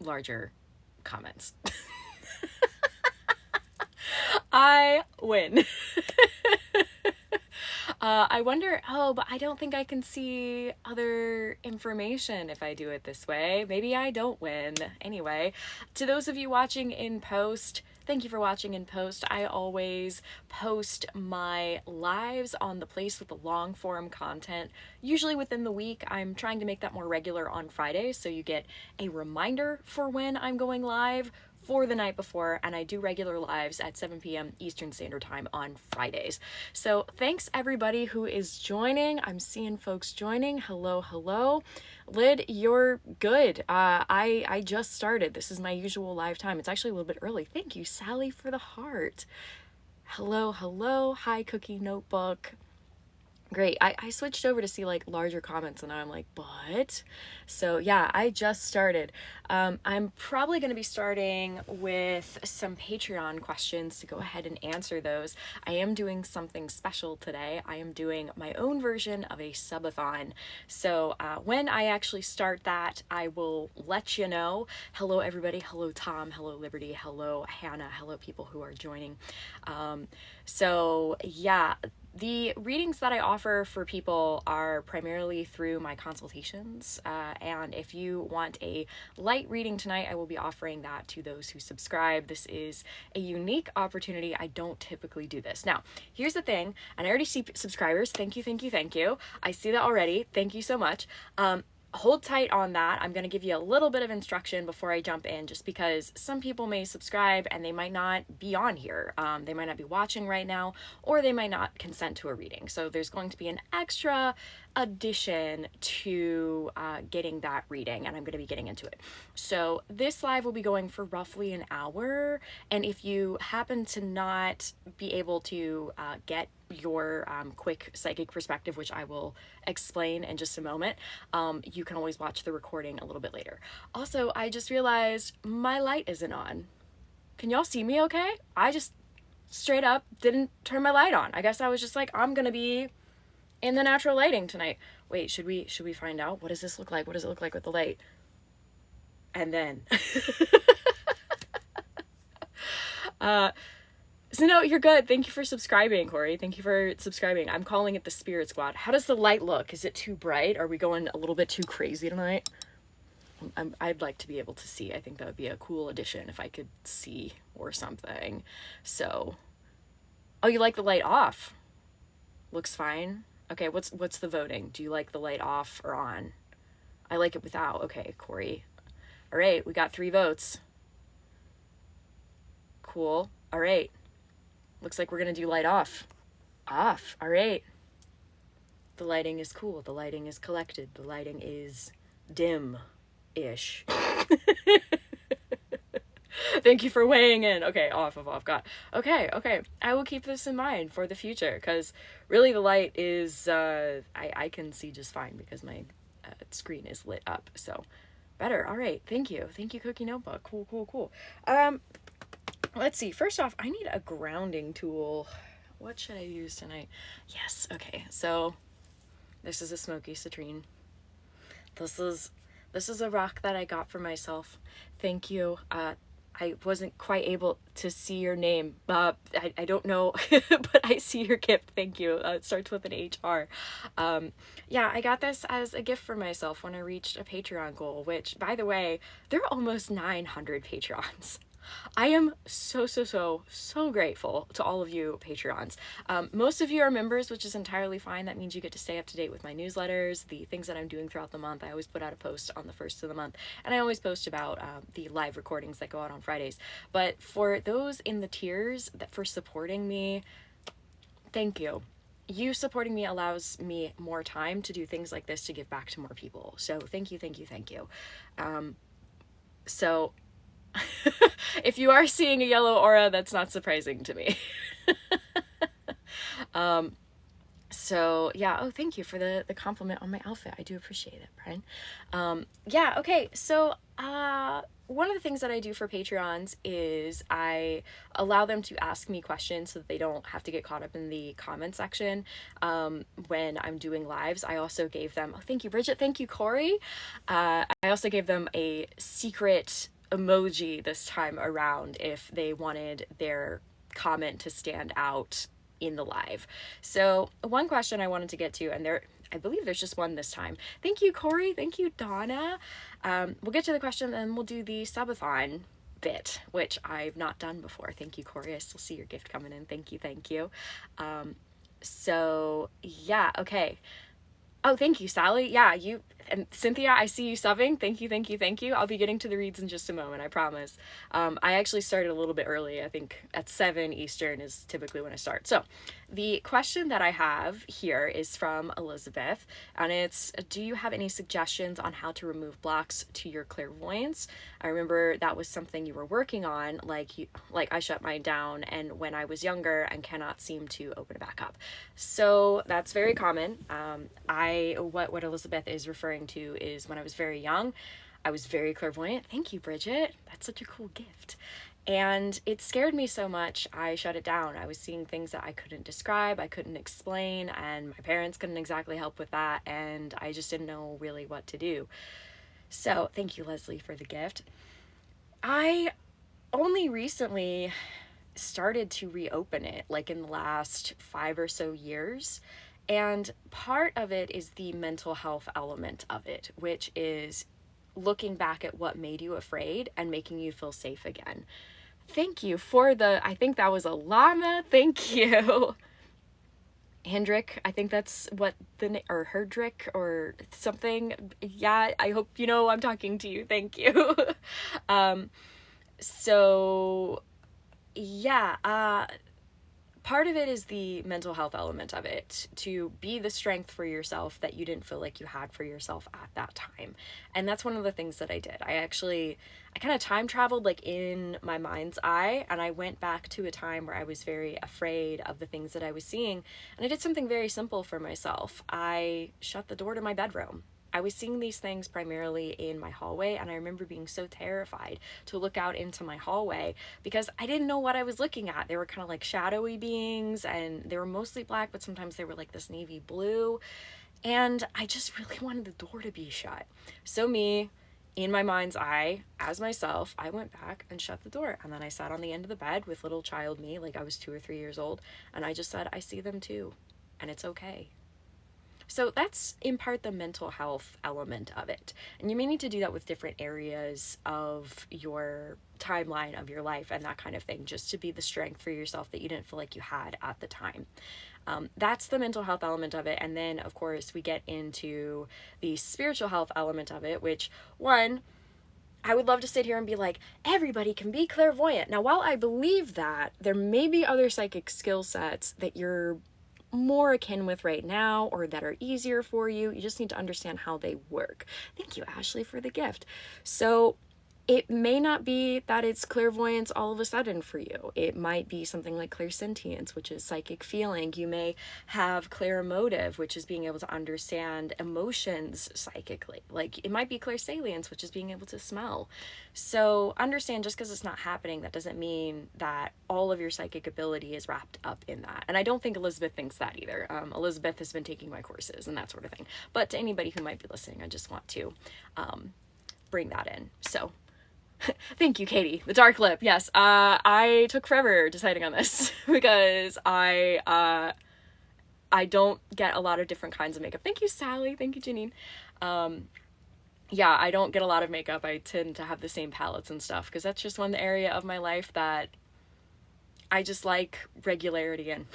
larger comments. I win. I wonder, but I don't think I can see other information if I do it this way. Maybe I don't win. Anyway, to those of you watching in post, thank you for watching in post. I always post my lives on the place with the long form content, usually within the week. I'm trying to make that more regular on Fridays, so you get a reminder for when I'm going live for the night before, and I do regular lives at 7 p.m. Eastern Standard Time on Fridays. So thanks everybody who is joining. I'm seeing folks joining. Hello, hello. Lid, you're good. I just started. This is my usual live time. It's actually a little bit early. Thank you, Sally, for the heart. Hello, hello. Hi, Cookie Notebook. Great. I switched over to see like larger comments and now I'm like, but? So yeah, I just started. I'm probably going to be starting with some Patreon questions to go ahead and answer those. I am doing something special today. I am doing my own version of a subathon. So when I actually start that, I will let you know. Hello, everybody. Hello, Tom. Hello, Liberty. Hello, Hannah. Hello, people who are joining. So yeah, the readings that I offer for people are primarily through my consultations, and if you want a light reading tonight, I will be offering that to those who subscribe. This is a unique opportunity. I don't typically do this. Now, here's the thing, and I already see subscribers. Thank you, thank you, thank you. I see that already. Thank you so much. Hold tight on that. I'm going to give you a little bit of instruction before I jump in, just because some people may subscribe and they might not be on here. They might not be watching right now, or they might not consent to a reading. So there's going to be an extra addition to getting that reading, and I'm going to be getting into it. So this live will be going for roughly an hour, and if you happen to not be able to get your quick psychic perspective, which I will explain in just a moment, you can always watch the recording a little bit later. Also, I just realized my light isn't on. Can y'all see me okay? I just straight up didn't turn my light on. I guess I was just like, I'm gonna be in the natural lighting tonight. Wait, should we find out? What does this look like? What does it look like with the light? And then so no, you're good. Thank you for subscribing, Corey. Thank you for subscribing. I'm calling it the Spirit Squad. How does the light look? Is it too bright? Are we going a little bit too crazy tonight? I'd like to be able to see. I think that would be a cool addition if I could see or something. So, oh, you like the light off? Looks fine. Okay, what's the voting? Do you like the light off or on? I like it without. Okay, Corey. All right, we got 3 votes. Cool. All right. Looks like we're going to do light off. Off. All right. The lighting is cool. The lighting is collected. The lighting is dim-ish. Thank you for weighing in. Okay, off. God. Okay. I will keep this in mind for the future, because really the light is, I can see just fine because my screen is lit up. So better. All right. Thank you. Thank you, Cookie Notebook. Cool. Let's see. First off, I need a grounding tool. What should I use tonight? Yes. Okay. So this is a smoky citrine. This is a rock that I got for myself. Thank you. I wasn't quite able to see your name. I don't know, but I see your gift. Thank you. It starts with an HR. Yeah, I got this as a gift for myself when I reached a Patreon goal, which, by the way, there are almost 900 Patreons. I am so grateful to all of you Patreons. Most of you are members, which is entirely fine. That means you get to stay up to date with my newsletters, the things that I'm doing throughout the month. I always put out a post on the first of the month, and I always post about the live recordings that go out on Fridays. But for those in the tiers for supporting me, thank you. You supporting me allows me more time to do things like this, to give back to more people. So thank you. So if you are seeing a yellow aura, that's not surprising to me. So yeah, oh, thank you for the compliment on my outfit. I do appreciate it, Brian. Yeah, okay, so one of the things that I do for Patreons is I allow them to ask me questions so that they don't have to get caught up in the comment section when I'm doing lives. I also gave them, oh, thank you, Bridget, thank you, Corey. I also gave them a secret emoji this time around if they wanted their comment to stand out in the live. So one question I wanted to get to, and I believe there's just one this time. Thank you, Corey. Thank you, Donna. We'll get to the question, then we'll do the subathon bit, which I've not done before. Thank you, Corey. I still see your gift coming in. Thank you. Thank you. So yeah, okay. Oh, thank you, Sally. Yeah, you and Cynthia, I see you subbing. Thank you, thank you, thank you. I'll be getting to the reads in just a moment, I promise. I actually started a little bit early. I think at 7 Eastern is typically when I start. So the question that I have here is from Elizabeth, and it's, do you have any suggestions on how to remove blocks to your clairvoyance? I remember that was something you were working on, like I shut mine down and when I was younger and cannot seem to open it back up. So that's very common. What Elizabeth is referring to is when I was very young, I was very clairvoyant. Thank you, Bridget. That's such a cool gift. And it scared me so much, I shut it down. I was seeing things that I couldn't describe, I couldn't explain, and my parents couldn't exactly help with that, and I just didn't know really what to do. So thank you, Leslie, for the gift. I only recently started to reopen it, like in the last 5 or so years. And part of it is the mental health element of it, which is looking back at what made you afraid and making you feel safe again. Thank you for I think that was a llama. Thank you. Hendrik, I think that's what or Herdrick or something. Yeah, I hope you know I'm talking to you. Thank you. So yeah, part of it is the mental health element of it, to be the strength for yourself that you didn't feel like you had for yourself at that time. And that's one of the things that I did. I kind of time traveled like in my mind's eye, and I went back to a time where I was very afraid of the things that I was seeing. And I did something very simple for myself. I shut the door to my bedroom. I was seeing these things primarily in my hallway, and I remember being so terrified to look out into my hallway because I didn't know what I was looking at. They were kind of like shadowy beings, and they were mostly black, but sometimes they were like this navy blue, and I just really wanted the door to be shut. So me, in my mind's eye, as myself, I went back and shut the door, and then I sat on the end of the bed with little child me, like I was 2 or 3 years old, and I just said, I see them too, and it's okay. So that's in part the mental health element of it. And you may need to do that with different areas of your timeline of your life and that kind of thing, just to be the strength for yourself that you didn't feel like you had at the time. That's the mental health element of it. And then, of course, we get into the spiritual health element of it, which, one, I would love to sit here and be like, everybody can be clairvoyant. Now, while I believe that, there may be other psychic skill sets that you're more akin with right now or that are easier for you. You just need to understand how they work. Thank you, Ashley, for the gift. So it may not be that it's clairvoyance all of a sudden for you. It might be something like clairsentience, which is psychic feeling. You may have clairmotive, which is being able to understand emotions psychically. Like it might be clairsalience, which is being able to smell. So understand, just because it's not happening, that doesn't mean that all of your psychic ability is wrapped up in that. And I don't think Elizabeth thinks that either. Elizabeth has been taking my courses and that sort of thing. But to anybody who might be listening, I just want to bring that in. So thank you, Katie. The dark lip. Yes. I took forever deciding on this because I don't get a lot of different kinds of makeup. Thank you, Sally. Thank you, Janine. Yeah, I don't get a lot of makeup. I tend to have the same palettes and stuff because that's just one area of my life that I just like regularity in.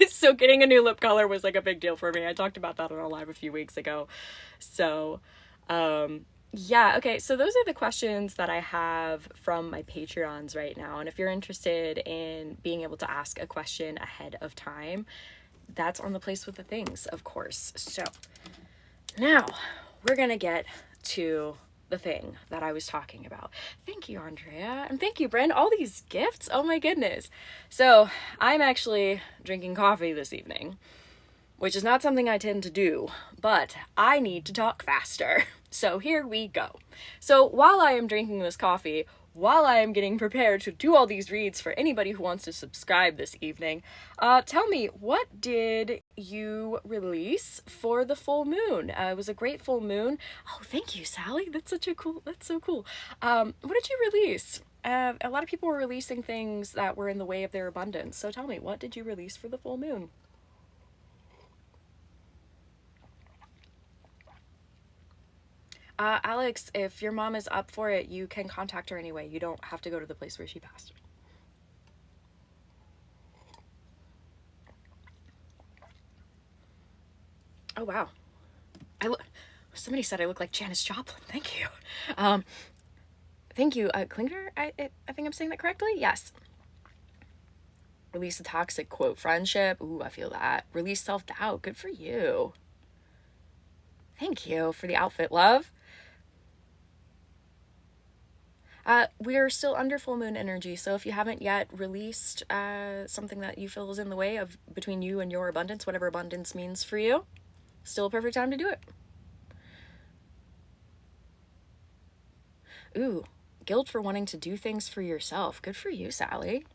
So getting a new lip color was like a big deal for me. I talked about that on a live a few weeks ago. So, yeah, okay, so those are the questions that I have from my Patreons right now. And if you're interested in being able to ask a question ahead of time, that's on the Place with the Things, of course. So now we're gonna get to the thing that I was talking about. Thank you, Andrea, and thank you, Bryn. All these gifts, oh my goodness. So I'm actually drinking coffee this evening, which is not something I tend to do, but I need to talk faster. So here we go. So while I am drinking this coffee, while I am getting prepared to do all these reads for anybody who wants to subscribe this evening, tell me, what did you release for the full moon? It was a great full moon. Oh, thank you, Sally. That's so cool. What did you release? A lot of people were releasing things that were in the way of their abundance. So tell me, what did you release for the full moon? Alex, if your mom is up for it, you can contact her anyway. You don't have to go to the place where she passed. Oh, wow. Somebody said I look like Janis Joplin. Thank you. Thank you. Klinger, I think I'm saying that correctly? Yes. Release a toxic quote friendship. Ooh, I feel that. Release self-doubt. Good for you. Thank you for the outfit, love. We're still under full moon energy, so if you haven't yet released something that you feel is in the way of between you and your abundance, whatever abundance means for you, still a perfect time to do it. Ooh, guilt for wanting to do things for yourself. Good for you, Sally.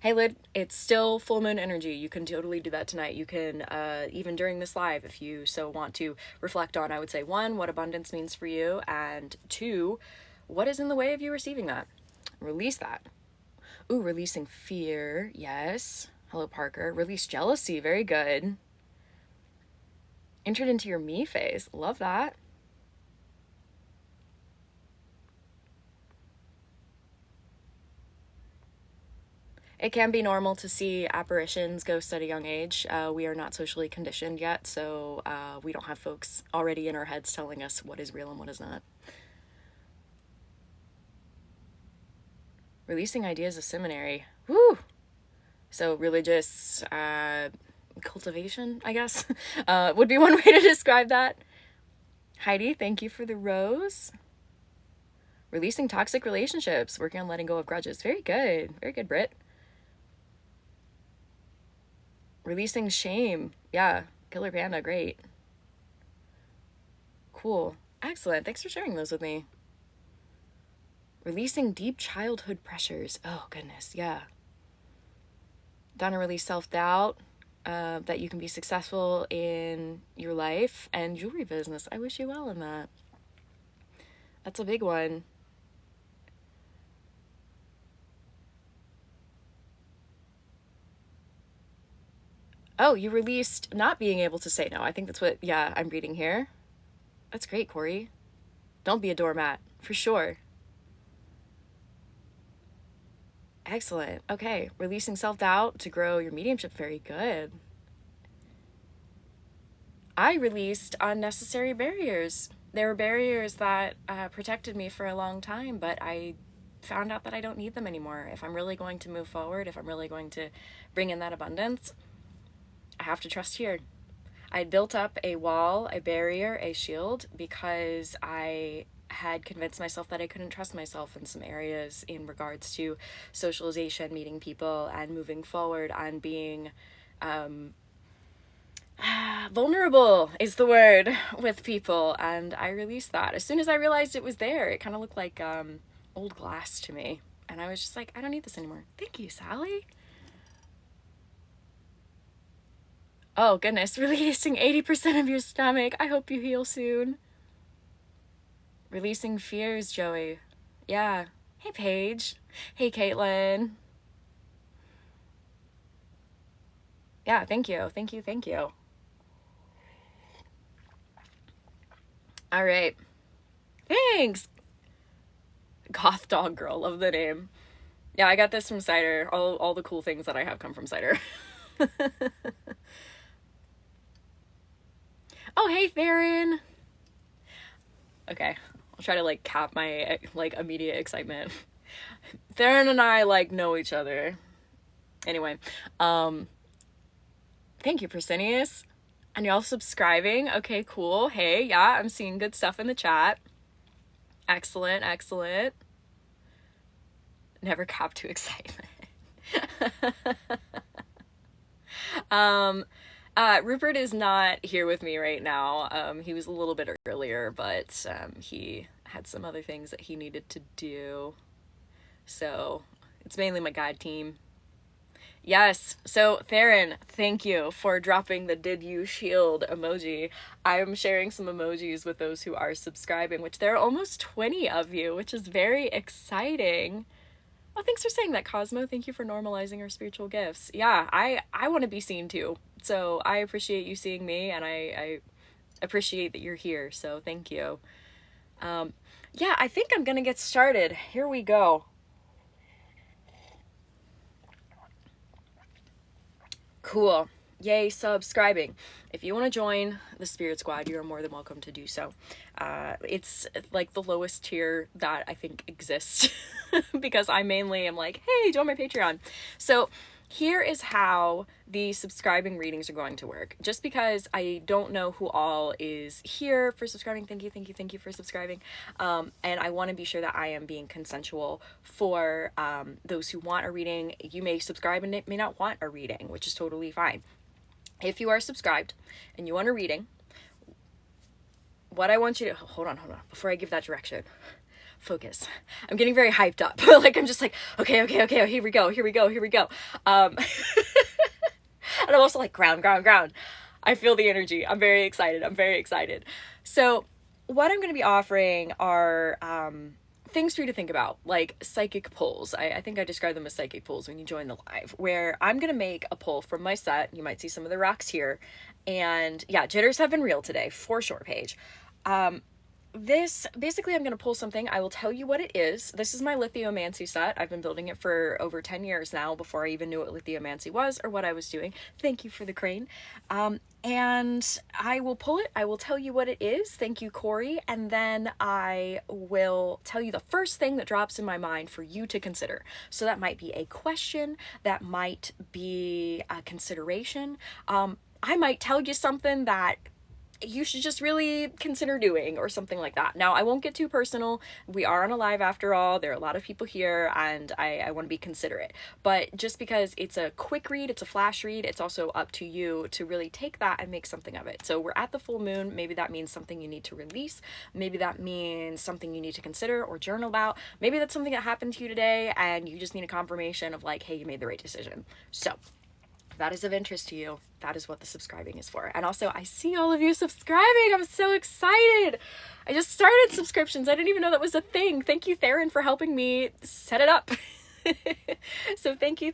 Hey, Lid, it's still full moon energy. You can totally do that tonight. You can, even during this live, if you so want to reflect on, I would say, 1, what abundance means for you, and 2, what is in the way of you receiving that? Release that. Ooh, releasing fear. Yes. Hello, Parker. Release jealousy. Very good. Entered into your me phase. Love that. It can be normal to see apparitions, ghosts at a young age. We are not socially conditioned yet, so we don't have folks already in our heads telling us what is real and what is not. Releasing ideas of seminary. Woo! So religious cultivation, I guess, would be one way to describe that. Heidi, thank you for the rose. Releasing toxic relationships, working on letting go of grudges. Very good, Britt. Releasing shame. Yeah, Killer Panda, great. Cool. Excellent. Thanks for sharing those with me. Releasing deep childhood pressures. Oh, goodness. Yeah. Donna, release self-doubt. That you can be successful in your life and jewelry business. I wish you well in that. That's a big one. Oh, you released not being able to say no. I think that's what, yeah, I'm reading here. That's great, Corey. Don't be a doormat, for sure. Excellent. Okay, releasing self-doubt to grow your mediumship. Very good. I released unnecessary barriers. There were barriers that protected me for a long time, but I found out that I don't need them anymore. If I'm really going to move forward, if I'm really going to bring in that abundance, I have to trust here. I built up a wall, a barrier, a shield, because I had convinced myself that I couldn't trust myself in some areas in regards to socialization, meeting people, and moving forward on being vulnerable is the word with people. And I released that. As soon as I realized it was there, it kind of looked like old glass to me. And I was just like, I don't need this anymore. Thank you, Sally. Oh, goodness. Releasing 80% of your stomach. I hope you heal soon. Releasing fears, Joey. Yeah. Hey, Paige. Hey, Caitlin. Yeah, thank you. Thank you. All right. Thanks. Goth Dog Girl. Love the name. Yeah, I got this from Cider. All the cool things that I have come from Cider. Oh, hey, Theron. Okay, I'll try to cap my immediate excitement. Theron and I know each other. Anyway, thank you, Persinius. And y'all subscribing. Okay, cool. Hey, yeah, I'm seeing good stuff in the chat. Excellent. Never cap to excitement. Rupert is not here with me right now. He was a little bit earlier, but he had some other things that he needed to do. So it's mainly my guide team. Yes. So Theron, thank you for dropping the did you shield emoji. I'm sharing some emojis with those who are subscribing, which there are almost 20 of you, which is very exciting. Oh, thanks for saying that, Cosmo. Thank you for normalizing our spiritual gifts. Yeah, I want to be seen too. So I appreciate you seeing me, and I appreciate that you're here. So thank you. Yeah, I think I'm going to get started. Here we go. Cool. Yay, subscribing. If you want to join the Spirit Squad, you are more than welcome to do so. It's like the lowest tier that I think exists because I mainly am like, hey, join my Patreon. So here is how the subscribing readings are going to work. Just because I don't know who all is here for subscribing, thank you for subscribing. And I want to be sure that I am being consensual for those who want a reading. You may subscribe and may not want a reading, which is totally fine. If you are subscribed and you want a reading, what I want you to... Hold on. Before I give that direction, focus. I'm getting very hyped up. Like, I'm just like, okay, here we go. And I'm also like, ground. I feel the energy. I'm very excited. So what I'm going to be offering are things for you to think about, like psychic pulls. I think I describe them as psychic pulls when you join the live, where I'm going to make a pull from my set. You might see some of the rocks here. And yeah, jitters have been real today, for sure, Paige. This, basically, I'm going to pull something. I will tell you what it is. This is my lithomancy set. I've been building it for over 10 years now before I even knew what lithomancy was or what I was doing. Thank you for the crane. And I will pull it. I will tell you what it is. Thank you, Corey. And then I will tell you the first thing that drops in my mind for you to consider. So that might be a question. That might be a consideration. I might tell you something that you should just really consider doing or something like that. Now, I won't get too personal. We are on a live after all. There are a lot of people here and I want to be considerate. But just because it's a quick read, it's a flash read, it's also up to you to really take that and make something of it. So we're at the full moon. Maybe that means something you need to release. Maybe that means something you need to consider or journal about. Maybe that's something that happened to you today and you just need a confirmation of like, hey, you made the right decision. So if that is of interest to you, that is what the subscribing is for. And also, I see all of you subscribing. I'm so excited. I just started subscriptions. I didn't even know that was a thing. Thank you, Theron, for helping me set it up. So thank you.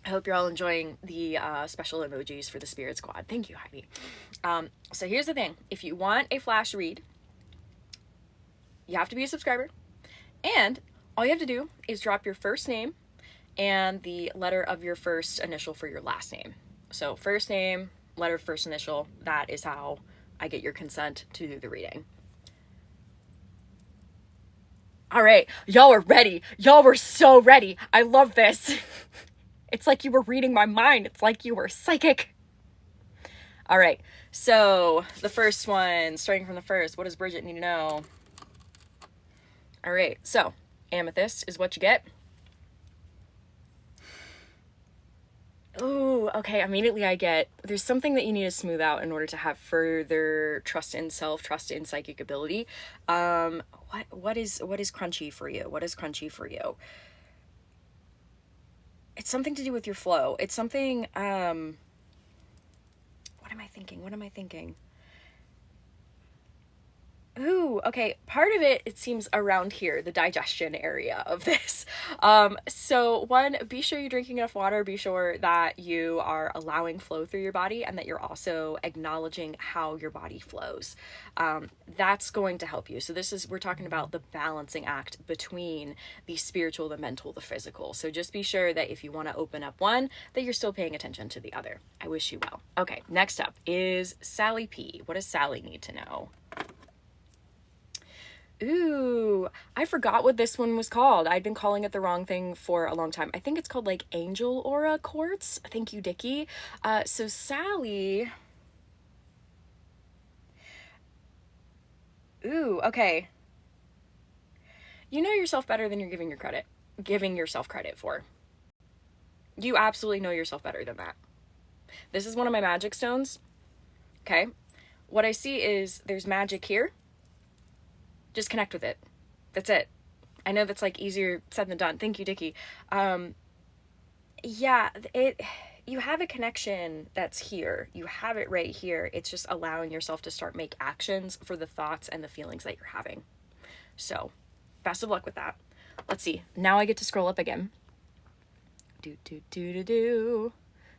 I hope you're all enjoying the special emojis for the Spirit Squad. Thank you, Heidi. So here's the thing. If you want a flash read, you have to be a subscriber. And all you have to do is drop your first name and the letter of your first initial for your last name. So first name, letter of first initial, that is how I get your consent to do the reading. All right, y'all are ready. Y'all were so ready. I love this. It's like you were reading my mind. It's like you were psychic. All right, so the first one, starting from the first, what does Bridget need to know? All right, so amethyst is what you get. Ooh, okay, immediately I get, there's something that you need to smooth out in order to have further trust in self, trust in psychic ability. What is crunchy for you? What is crunchy for you? It's something to do with your flow. It's something, what am I thinking? Ooh, okay. Part of it seems around here, the digestion area of this. So one, be sure you're drinking enough water. Be sure that you are allowing flow through your body and that you're also acknowledging how your body flows. That's going to help you. So we're talking about the balancing act between the spiritual, the mental, the physical. So just be sure that if you want to open up one, that you're still paying attention to the other. I wish you well. Okay. Next up is Sally P. What does Sally need to know? Ooh, I forgot what this one was called. I'd been calling it the wrong thing for a long time. I think it's called like Angel Aura Quartz. Thank you, Dickie. So Sally. Ooh, okay. You know yourself better than you're giving yourself credit for. You absolutely know yourself better than that. This is one of my magic stones. Okay. What I see is there's magic here. Just connect with it. That's it. I know that's like easier said than done. Thank you, Dickie. Yeah, you have a connection that's here. You have it right here. It's just allowing yourself to start make actions for the thoughts and the feelings that you're having. So, best of luck with that. Let's see. Now I get to scroll up again.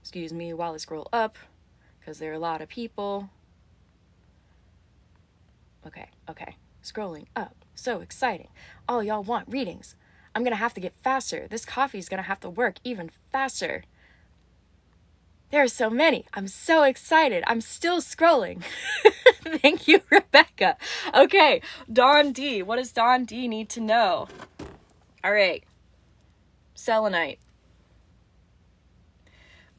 Excuse me while I scroll up, because there are a lot of people. Okay. Scrolling up. So exciting. All y'all want readings. I'm gonna have to get faster. This coffee's gonna have to work even faster. There are so many. I'm so excited. I'm still scrolling. Thank you, Rebekah. Okay, Dawn D. What does Dawn D need to know? All right. Selenite.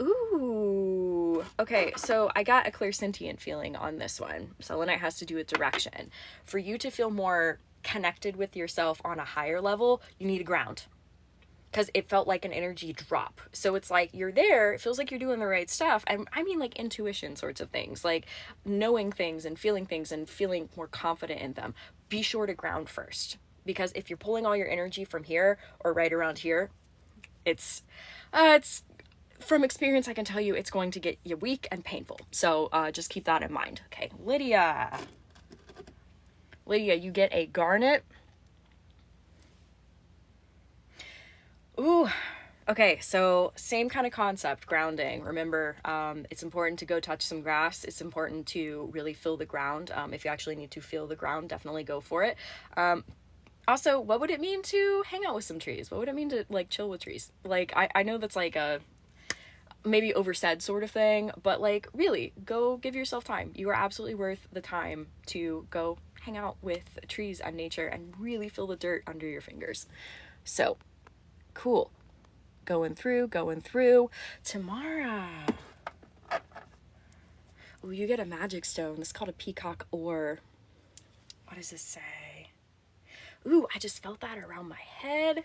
Ooh. Okay, so I got a clairsentient feeling on this one. Selenite has to do with direction. For you to feel more connected with yourself on a higher level, you need a ground. Because it felt like an energy drop. So it's like you're there, it feels like you're doing the right stuff. And I mean like intuition sorts of things, like knowing things and feeling more confident in them. Be sure to ground first. Because if you're pulling all your energy from here or right around here, it's from experience, I can tell you it's going to get you weak and painful. So just keep that in mind. Okay, Lydia, you get a garnet. Ooh, okay, so same kind of concept, grounding. Remember, it's important to go touch some grass. It's important to really feel the ground. If you actually need to feel the ground, definitely go for it. Also, what would it mean to hang out with some trees? What would it mean to like chill with trees? Like, I know that's like a maybe oversaid sort of thing, but like really go give yourself time. You are absolutely worth the time to go hang out with trees and nature and really feel the dirt under your fingers. So cool. Going through. Tamara. Ooh, you get a magic stone. This is called a peacock ore. What does this say? Ooh, I just felt that around my head.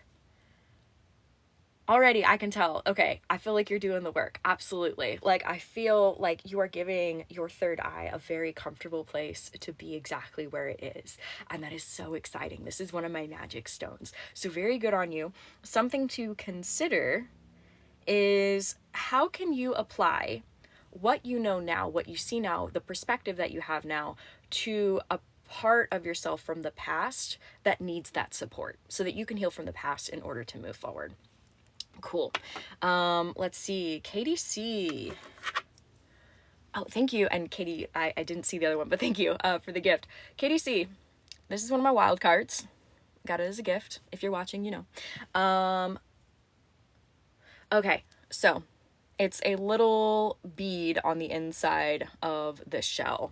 Already, I can tell. Okay, I feel like you're doing the work. Absolutely. Like, I feel like you are giving your third eye a very comfortable place to be exactly where it is. And that is so exciting. This is one of my magic stones. So very good on you. Something to consider is how can you apply what you know now, what you see now, the perspective that you have now to a part of yourself from the past that needs that support so that you can heal from the past in order to move forward. Cool. Let's see. Katie C. Oh, thank you. And Katie, I didn't see the other one, but thank you for the gift. Katie C. This is one of my wild cards. Got it as a gift. If you're watching, you know. Okay, so it's a little bead on the inside of the shell.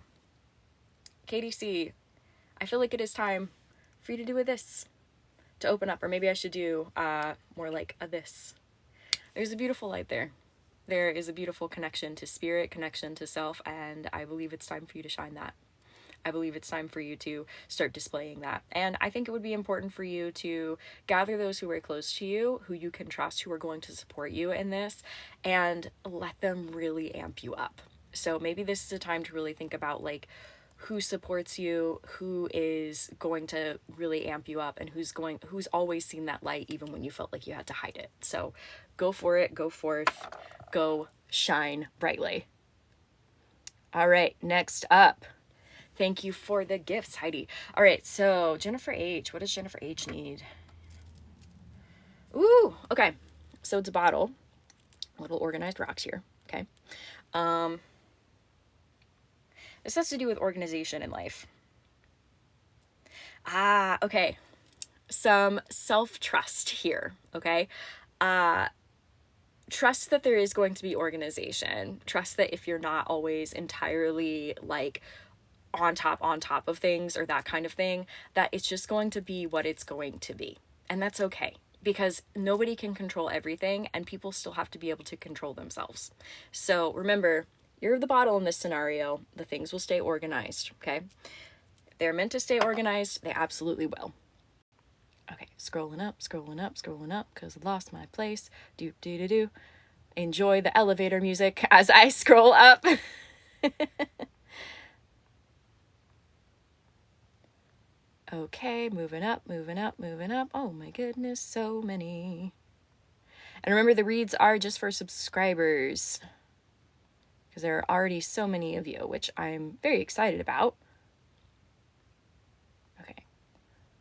Katie C. I feel like it is time for you to do a this. To open up, or maybe I should do more like a this. There's a beautiful light there. There is a beautiful connection to spirit, connection to self, and I believe it's time for you to shine that. I believe it's time for you to start displaying that. And I think it would be important for you to gather those who are close to you, who you can trust, who are going to support you in this, and let them really amp you up. So maybe this is a time to really think about like who supports you, who is going to really amp you up, and who's always seen that light even when you felt like you had to hide it. So go for it, go forth, go shine brightly. All right, next up. Thank you for the gifts, Heidi. All right, so Jennifer H. What does Jennifer H need? Ooh, okay. So it's a bottle. Little organized rocks here, okay? This has to do with organization in life. Okay. Some self-trust here, okay? Trust that there is going to be organization. Trust that if you're not always entirely like on top of things or that kind of thing, that it's just going to be what it's going to be. And that's okay, because nobody can control everything and people still have to be able to control themselves. So remember, you're the bottle in this scenario. The things will stay organized, okay? If they're meant to stay organized, they absolutely will. Okay, scrolling up, because I lost my place. enjoy the elevator music as I scroll up. Okay, moving up, moving up, moving up. Oh my goodness, so many. And remember, the reads are just for subscribers, because there are already so many of you, which I'm very excited about. Okay,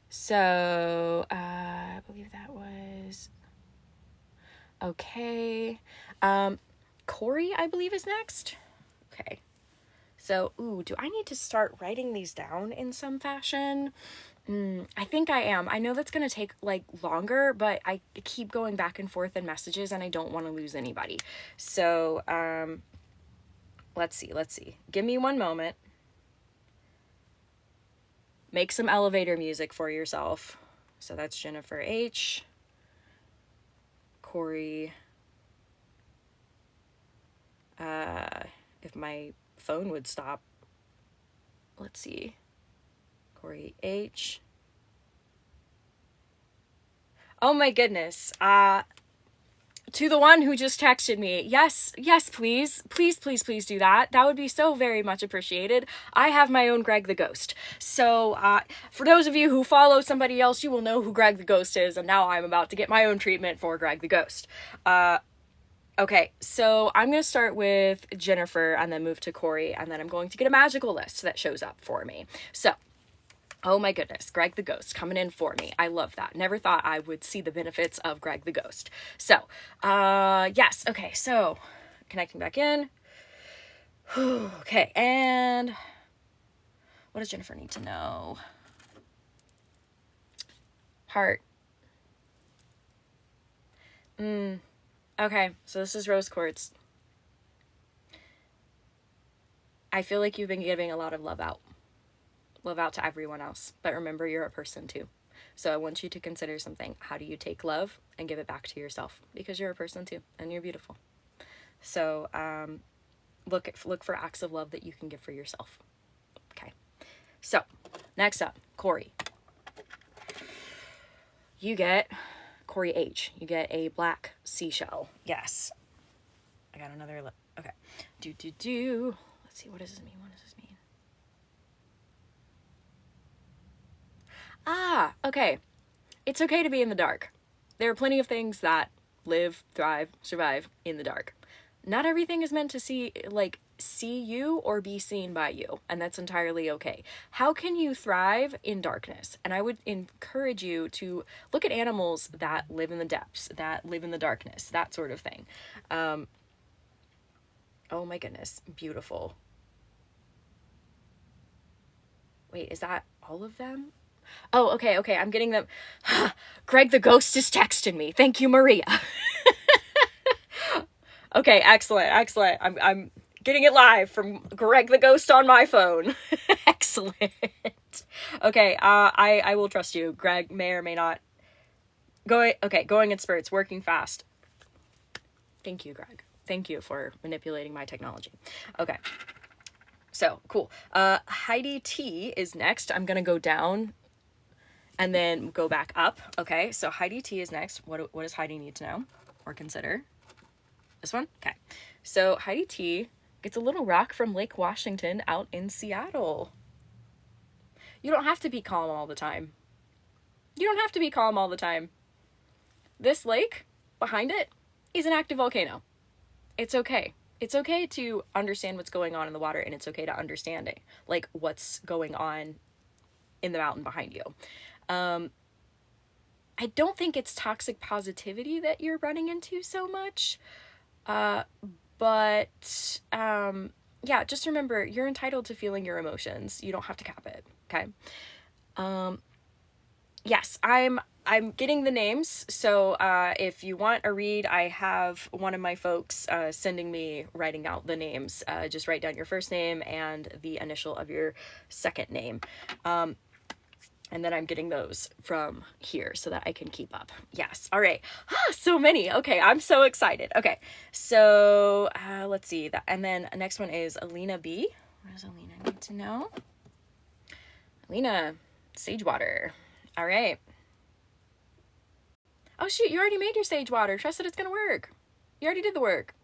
so I believe that was... Okay. Corey, I believe, is next. Okay. So, do I need to start writing these down in some fashion? I think I am. I know that's going to take like longer, but I keep going back and forth in messages and I don't want to lose anybody. So, let's see. Give me one moment. Make some elevator music for yourself. So that's Jennifer H. Corey. If my phone would stop. Let's see. Corey H. Oh my goodness. To the one who just texted me, yes, please do that. That would be so very much appreciated. I have my own Greg the Ghost. So, for those of you who follow somebody else, you will know who Greg the Ghost is, and now I'm about to get my own treatment for Greg the Ghost. Okay, so I'm going to start with Jennifer and then move to Corey, and then I'm going to get a magical list that shows up for me. So, oh my goodness, Greg the Ghost coming in for me. I love that. Never thought I would see the benefits of Greg the Ghost. So, yes. Okay, so connecting back in. Okay, and what does Jennifer need to know? Heart. Okay, so this is rose quartz. I feel like you've been giving a lot of love out to everyone else, but remember, you're a person too. So I want you to consider something. How do you take love and give it back to yourself? Because you're a person too, and you're beautiful. So look for acts of love that you can give for yourself. Okay. So next up, Corey. You get Corey H. You get a black seashell. Yes. I got another. Okay. Let's see. What does this mean? Okay. It's okay to be in the dark. There are plenty of things that live, thrive, survive in the dark. Not everything is meant to see you or be seen by you, and that's entirely okay. How can you thrive in darkness? And I would encourage you to look at animals that live in the depths, that live in the darkness, that sort of thing. Oh my goodness, beautiful. Wait, is that all of them? Oh, okay, I'm getting them. Greg the Ghost is texting me. Thank you, Maria. Okay, excellent. I'm getting it live from Greg the Ghost on my phone. Excellent. Okay, I will trust you. Greg may or may not. Going in spurts, working fast. Thank you, Greg. Thank you for manipulating my technology. Okay. So, cool. Heidi T is next. I'm going to go down and then go back up. Okay, so Heidi T is next. What does Heidi need to know or consider? This one? Okay. So Heidi T gets a little rock from Lake Washington out in Seattle. You don't have to be calm all the time. This lake behind it is an active volcano. It's okay. It's okay to understand what's going on in the water, and it's okay to understand it, like what's going on in the mountain behind you. I don't think it's toxic positivity that you're running into so much. But yeah, just remember, you're entitled to feeling your emotions. You don't have to cap it. Okay. Yes, I'm getting the names. So, if you want a read, I have one of my folks, sending me writing out the names. Just write down your first name and the initial of your second name. And then I'm getting those from here so that I can keep up. Yes. All right. So many. Okay. I'm so excited. Okay. So, let's see that. And then the next one is Alina B. What does Alina need to know? Alina, sage water. All right. Oh shoot. You already made your sage water. Trust that it's going to work. You already did the work.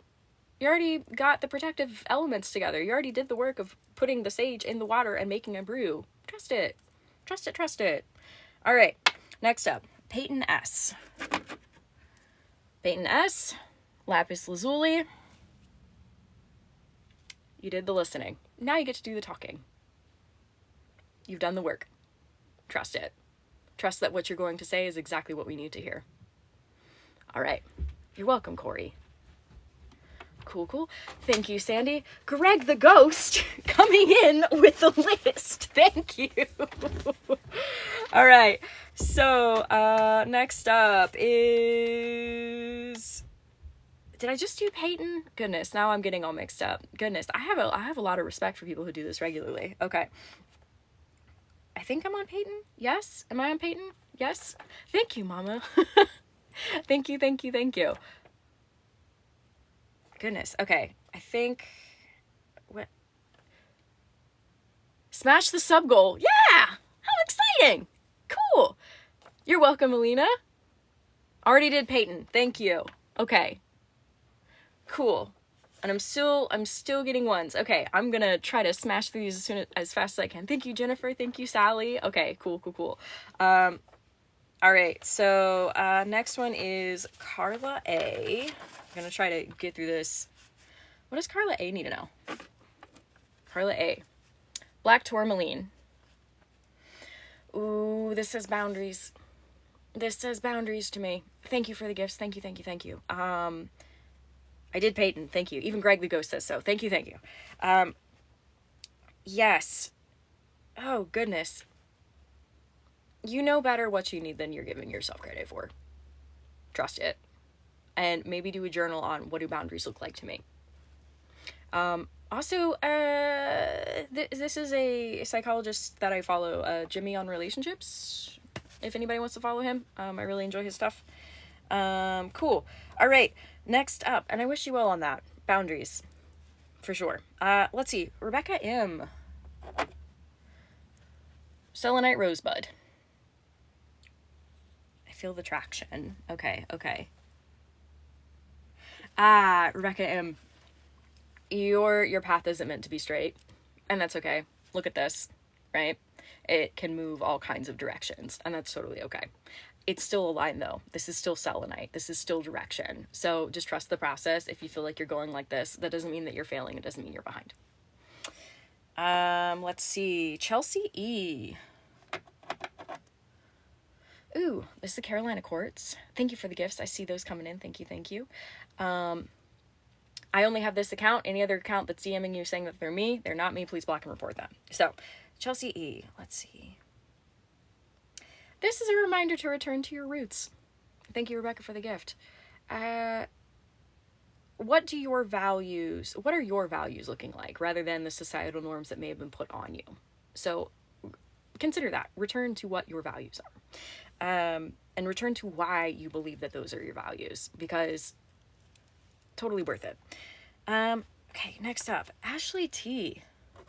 You already got the protective elements together. You already did the work of putting the sage in the water and making a brew. Trust it. Trust it, trust it. All right, next up, Peyton S. Peyton S, lapis lazuli. You did the listening. Now you get to do the talking. You've done the work. Trust it. Trust that what you're going to say is exactly what we need to hear. All right. You're welcome, Corey. Cool, cool. Thank you, Sandy. Greg the Ghost coming in with the list. Thank you. All right. So, next up is... Did I just do Peyton? Goodness, now I'm getting all mixed up. Goodness, I have a lot of respect for people who do this regularly. Okay. I think I'm on Peyton. Yes? Am I on Peyton? Yes? Thank you, Mama. Thank you, thank you, thank you. Goodness. Okay. I think... What? Smash the sub goal. Yeah! How exciting! Cool. You're welcome, Alina. Already did Peyton. Thank you. Okay. Cool. And I'm still getting ones. Okay, I'm gonna try to smash through these as fast as I can. Thank you, Jennifer. Thank you, Sally. Okay, cool. All right, so next one is Carla A. I'm gonna try to get through this. What does Carla A need to know? Carla A. Black tourmaline. Ooh, this says boundaries. This says boundaries to me. Thank you for the gifts. Thank you. I did Peyton. Thank you. Even Greg the Ghost says so. Thank you. Yes. Oh, goodness. You know better what you need than you're giving yourself credit for. Trust it. And maybe do a journal on what do boundaries look like to me. Also, this is a psychologist that I follow, Jimmy on Relationships. If anybody wants to follow him, I really enjoy his stuff. Cool. All right. Next up, and I wish you well on that. Boundaries. For sure. Let's see. Rebekah M. Selenite Rosebud. I feel the traction. Okay. Rebekah M. Your path isn't meant to be straight. And that's okay. Look at this, right? It can move all kinds of directions, and that's totally okay. It's still a line though. This is still selenite. This is still direction. So just trust the process. If you feel like you're going like this, that doesn't mean that you're failing. It doesn't mean you're behind. Let's see. Chelsea E. Ooh, this is the Carolina Quartz. Thank you for the gifts. I see those coming in. Thank you. I only have this account. Any other account that's DMing you saying that they're not me, please block and report them. So, Chelsea E. Let's see. This is a reminder to return to your roots. Thank you, Rebekah, for the gift. What are your values looking like, rather than the societal norms that may have been put on you? So consider that. Return to what your values are. And return to why you believe that those are your values, because totally worth it. Okay, next up, Ashley T. What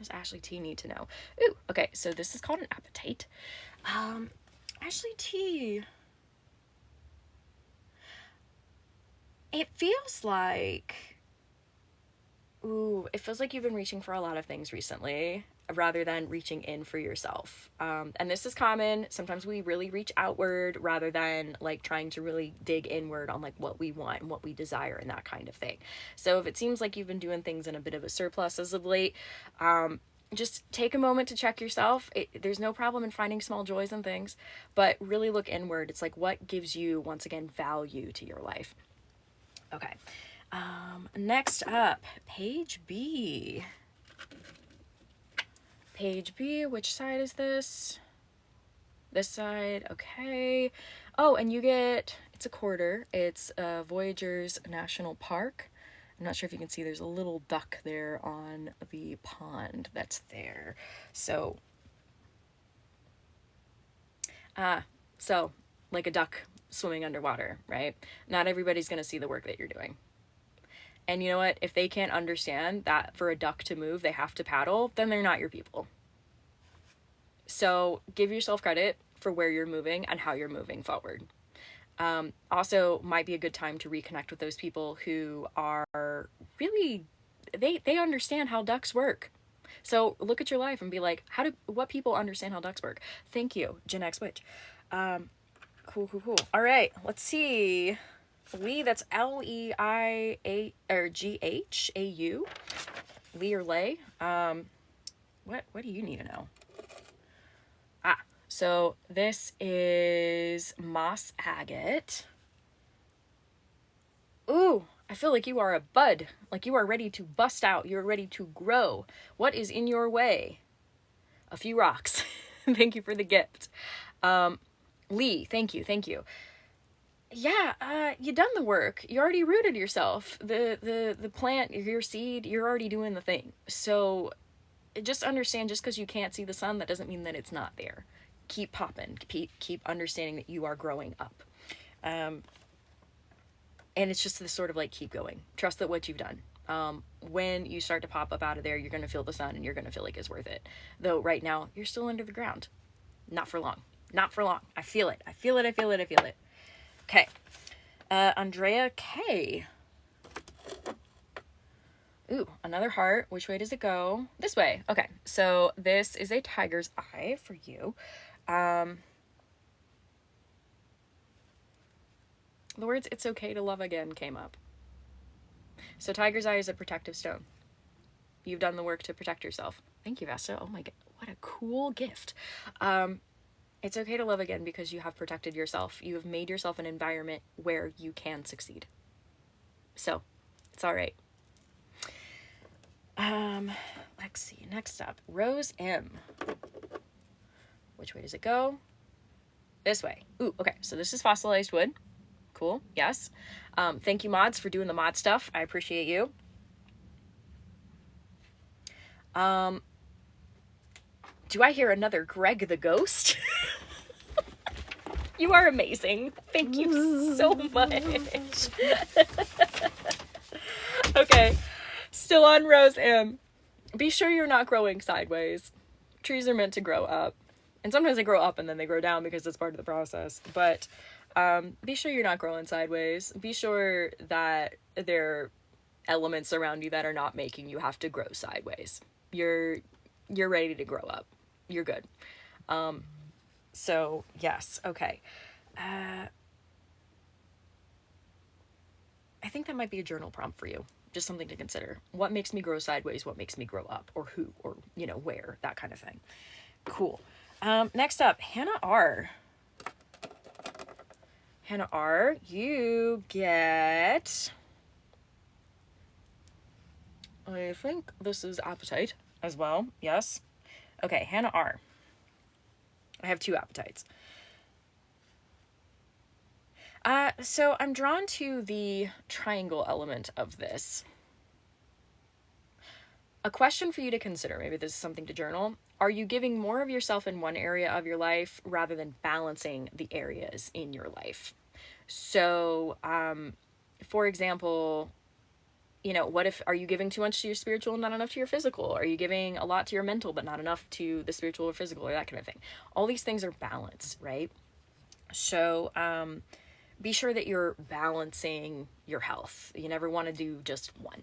does Ashley T need to know? Ooh, okay, so this is called an appetite. Ashley T. It feels like you've been reaching for a lot of things recently, rather than reaching in for yourself. And this is common. Sometimes we really reach outward rather than like trying to really dig inward on like what we want and what we desire and that kind of thing. So if it seems like you've been doing things in a bit of a surplus as of late, just take a moment to check yourself. There's no problem in finding small joys and things, but really look inward. It's like, what gives you, once again, value to your life? Okay. Next up, page B. Page B, which side is this? This side, okay. Oh, and you get, it's a quarter. It's Voyageurs National Park. I'm not sure if you can see, there's a little duck there on the pond that's there. So like a duck swimming underwater, right? Not everybody's going to see the work that you're doing. And you know what? If they can't understand that for a duck to move, they have to paddle, then they're not your people. So give yourself credit for where you're moving and how you're moving forward. Also might be a good time to reconnect with those people who are really, they understand how ducks work. So look at your life and be like, what people understand how ducks work? Thank you, Gen X Witch. Cool. All right, let's see. Lee, that's L-E-I-A or G-H-A-U. Lee or Lay. What do you need to know? So this is moss agate. Ooh, I feel like you are a bud. Like you are ready to bust out. You're ready to grow. What is in your way? A few rocks. Thank you for the gift. Lee, thank you. Yeah, you done the work. You already rooted yourself. The plant, your seed, you're already doing the thing. So just understand, just because you can't see the sun, that doesn't mean that it's not there. Keep popping. Keep understanding that you are growing up. And it's just this sort of like, keep going. Trust that what you've done. When you start to pop up out of there, you're going to feel the sun and you're going to feel like it's worth it. Though right now, you're still under the ground. Not for long. I feel it. Okay. Andrea K. Ooh, another heart. Which way does it go? This way. Okay. So this is a tiger's eye for you. The words "it's okay to love again" came up. So tiger's eye is a protective stone. You've done the work to protect yourself. Thank you, Vesta. Oh my God, what a cool gift. It's okay to love again because you have protected yourself. You have made yourself an environment where you can succeed. So it's all right. Let's see. Next up, Rose M. Which way does it go? This way. Ooh, okay. So this is fossilized wood. Cool. Yes. Thank you, mods, for doing the mod stuff. I appreciate you. Do I hear another Greg the Ghost? You are amazing. Thank you so much. Okay. Still on Rose M. Be sure you're not growing sideways. Trees are meant to grow up. And sometimes they grow up and then they grow down because it's part of the process. But be sure you're not growing sideways. Be sure that there are elements around you that are not making you have to grow sideways. You're ready to grow up. You're good. So yes. Okay. I think that might be a journal prompt for you. Just something to consider. What makes me grow sideways? What makes me grow up? Or who? Or, where? That kind of thing. Cool. Next up, Hannah R. Hannah R, you get... I think this is appetite as well. Yes. Okay, Hannah R. I have 2 appetites. So I'm drawn to the triangle element of this. A question for you to consider, maybe this is something to journal. Are you giving more of yourself in one area of your life rather than balancing the areas in your life? So, for example, are you giving too much to your spiritual and not enough to your physical? Are you giving a lot to your mental but not enough to the spiritual or physical, or that kind of thing? All these things are balanced, right? So, be sure that you're balancing your health. You never want to do just one.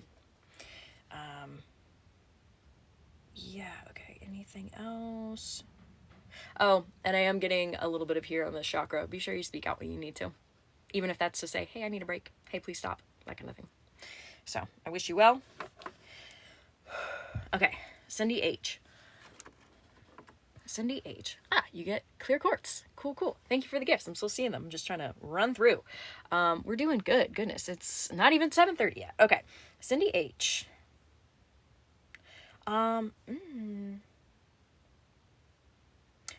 Yeah, okay. Anything else? Oh, and I am getting a little bit of here on the chakra. Be sure you speak out when you need to. Even if that's to say, hey, I need a break. Hey, please stop. That kind of thing. So, I wish you well. Okay, Cindy H. Cindy H. You get clear quartz. Cool. Thank you for the gifts. I'm still seeing them. I'm just trying to run through. We're doing good. Goodness, it's not even 7:30 yet. Okay, Cindy H.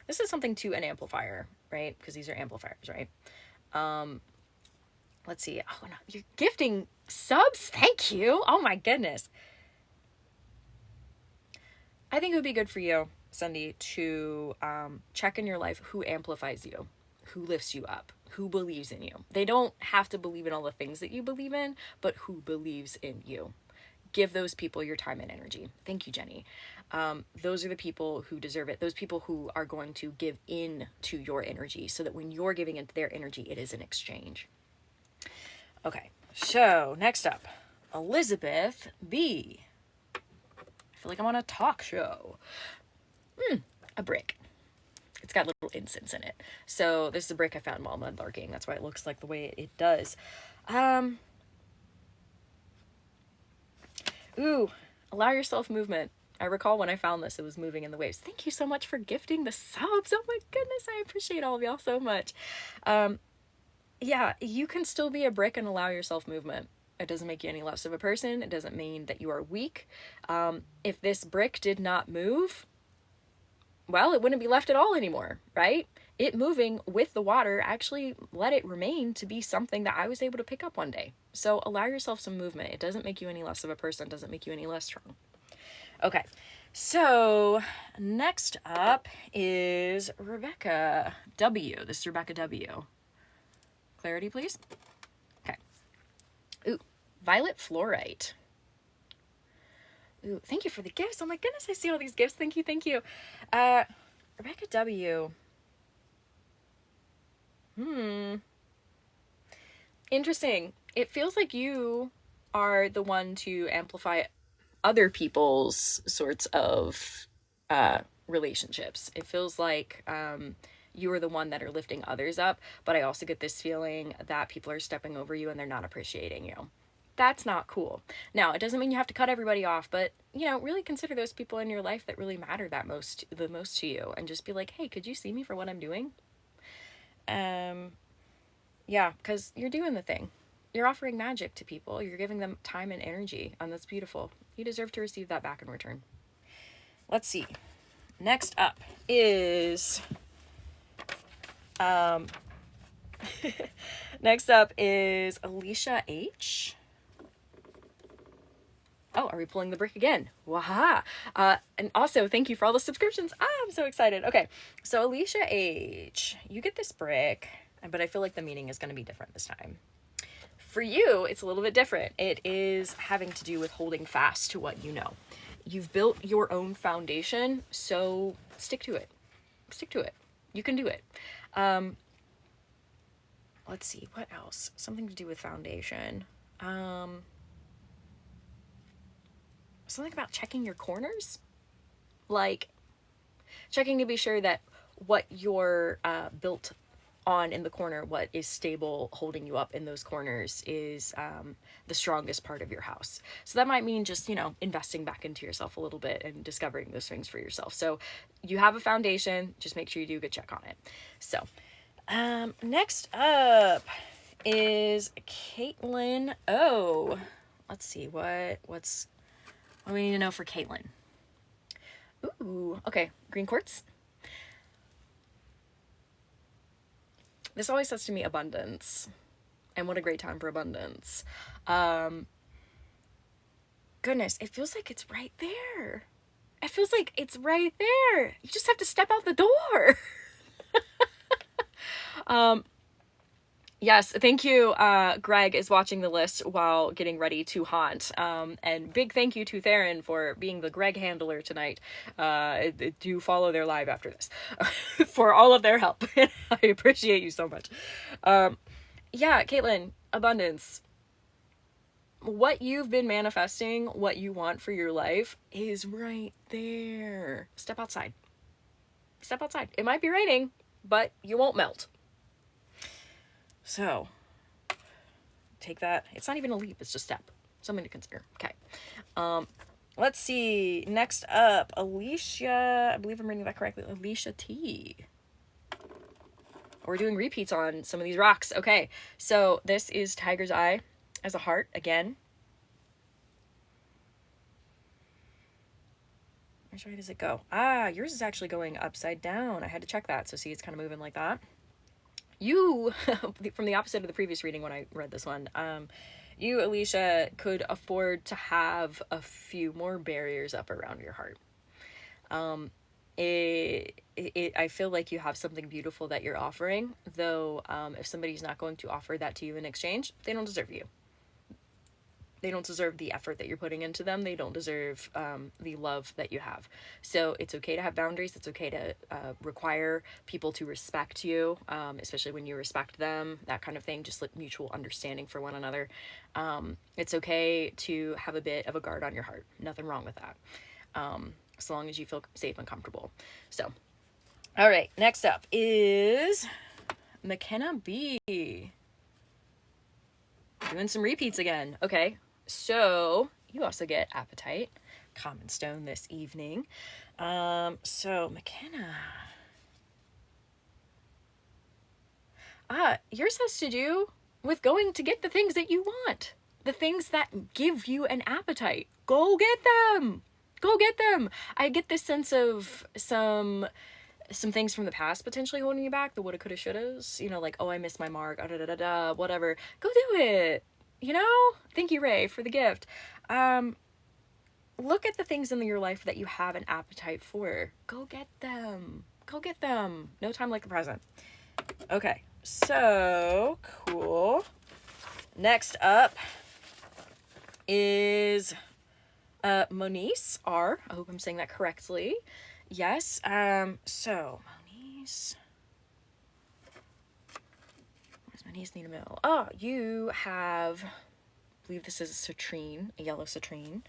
This is something to an amplifier, right? Because these are amplifiers, right? Let's see. Oh, no, you're gifting subs? Thank you. Oh my goodness. I think it would be good for you, Cindy, to check in your life who amplifies you, who lifts you up, who believes in you. They don't have to believe in all the things that you believe in, but who believes in you. give those people your time and energy. Thank you, Jenny. Those are the people who deserve it. Those people who are going to give in to your energy, so that when you're giving into their energy, it is an exchange. Okay, so next up, Elizabeth B. I feel like I'm on a talk show. A brick. It's got little incense in it. So this is a brick I found while mudlarking. That's why it looks like the way it does. Ooh, allow yourself movement. I recall when I found this, it was moving in the waves. Thank you so much for gifting the subs. Oh my goodness, I appreciate all of y'all so much. Yeah, you can still be a brick and allow yourself movement. It doesn't make you any less of a person. It doesn't mean that you are weak. If this brick did not move, well, it wouldn't be left at all anymore, right? It moving with the water actually let it remain to be something that I was able to pick up one day. So allow yourself some movement. It doesn't make you any less of a person. Doesn't make you any less strong. Okay, so next up is Rebekah W. This is Rebekah W. Clarity, please. Okay. Ooh, violet fluorite. Ooh, thank you for the gifts. Oh my goodness, I see all these gifts. Thank you, thank you. Rebekah W. Interesting. It feels like you are the one to amplify other people's sorts of relationships. It feels like you are the one that are lifting others up, but I also get this feeling that people are stepping over you and they're not appreciating you. That's not cool. Now, it doesn't mean you have to cut everybody off, but, you know, really consider those people in your life that really matter the most to you, and just be like, hey, could you see me for what I'm doing? Yeah, because you're doing the thing. You're offering magic to people. You're giving them time and energy, and that's beautiful. You deserve to receive that back in return. Let's see. Next up is Alicia H. Oh, are we pulling the brick again? Waha! And also, thank you for all the subscriptions. I'm so excited. Okay, so Alicia H., you get this brick, but I feel like the meaning is going to be different this time. For you, it's a little bit different. It is having to do with holding fast to what you know. You've built your own foundation, so stick to it. Stick to it. You can do it. Let's see, what else? Something to do with foundation. Something about checking your corners, like checking to be sure that what you're built on in the corner, what is stable, holding you up in those corners, is the strongest part of your house. So that might mean just, you know, investing back into yourself a little bit and discovering those things for yourself. So you have a foundation, just make sure you do a good check on it. So next up is Caitlin O. Let's see, what do we need to know for Caitlin? Ooh, okay, green quartz. This always says to me abundance, and what a great time for abundance. Goodness, it feels like it's right there. It feels like it's right there. You just have to step out the door. Yes, thank you. Greg is watching the list while getting ready to haunt. And big thank you to Theron for being the Greg handler tonight. Do follow their live after this for all of their help. I appreciate you so much. Yeah, Caitlin, abundance. What you've been manifesting, what you want for your life, is right there. Step outside. Step outside. It might be raining, but you won't melt. So, take that. It's not even a leap, it's just a step. Something to consider. Okay. Let's see. Next up, Alicia. I believe I'm reading that correctly. Alicia T. We're doing repeats on some of these rocks. Okay. So, this is Tiger's Eye as a heart again. Which way does it go? Yours is actually going upside down. I had to check that. So, see, it's kind of moving like that. You, from the opposite of the previous reading when I read this one, you, Alicia, could afford to have a few more barriers up around your heart. I feel like you have something beautiful that you're offering, though if somebody's not going to offer that to you in exchange, they don't deserve you. They don't deserve the effort that you're putting into them. They don't deserve the love that you have. So it's okay to have boundaries. It's okay to require people to respect you, especially when you respect them, that kind of thing. Just like mutual understanding for one another. It's okay to have a bit of a guard on your heart. Nothing wrong with that. As long as you feel safe and comfortable. So, all right, next up is McKenna B. Doing some repeats again. Okay, so you also get appetite, common stone this evening. So McKenna. Yours has to do with going to get the things that you want. The things that give you an appetite. Go get them. Go get them. I get this sense of some things from the past potentially holding you back. The woulda, coulda, shouldas. You know, like, oh, I missed my mark. Whatever. Go do it. You know? Thank you, Ray, for the gift. Look at the things in your life that you have an appetite for. Go get them. Go get them. No time like the present. Okay. So, cool. Next up is Monice R. I hope I'm saying that correctly. Yes. So Monice. What does Monice need to know? Oh, you have, I believe this is a citrine, a yellow citrine.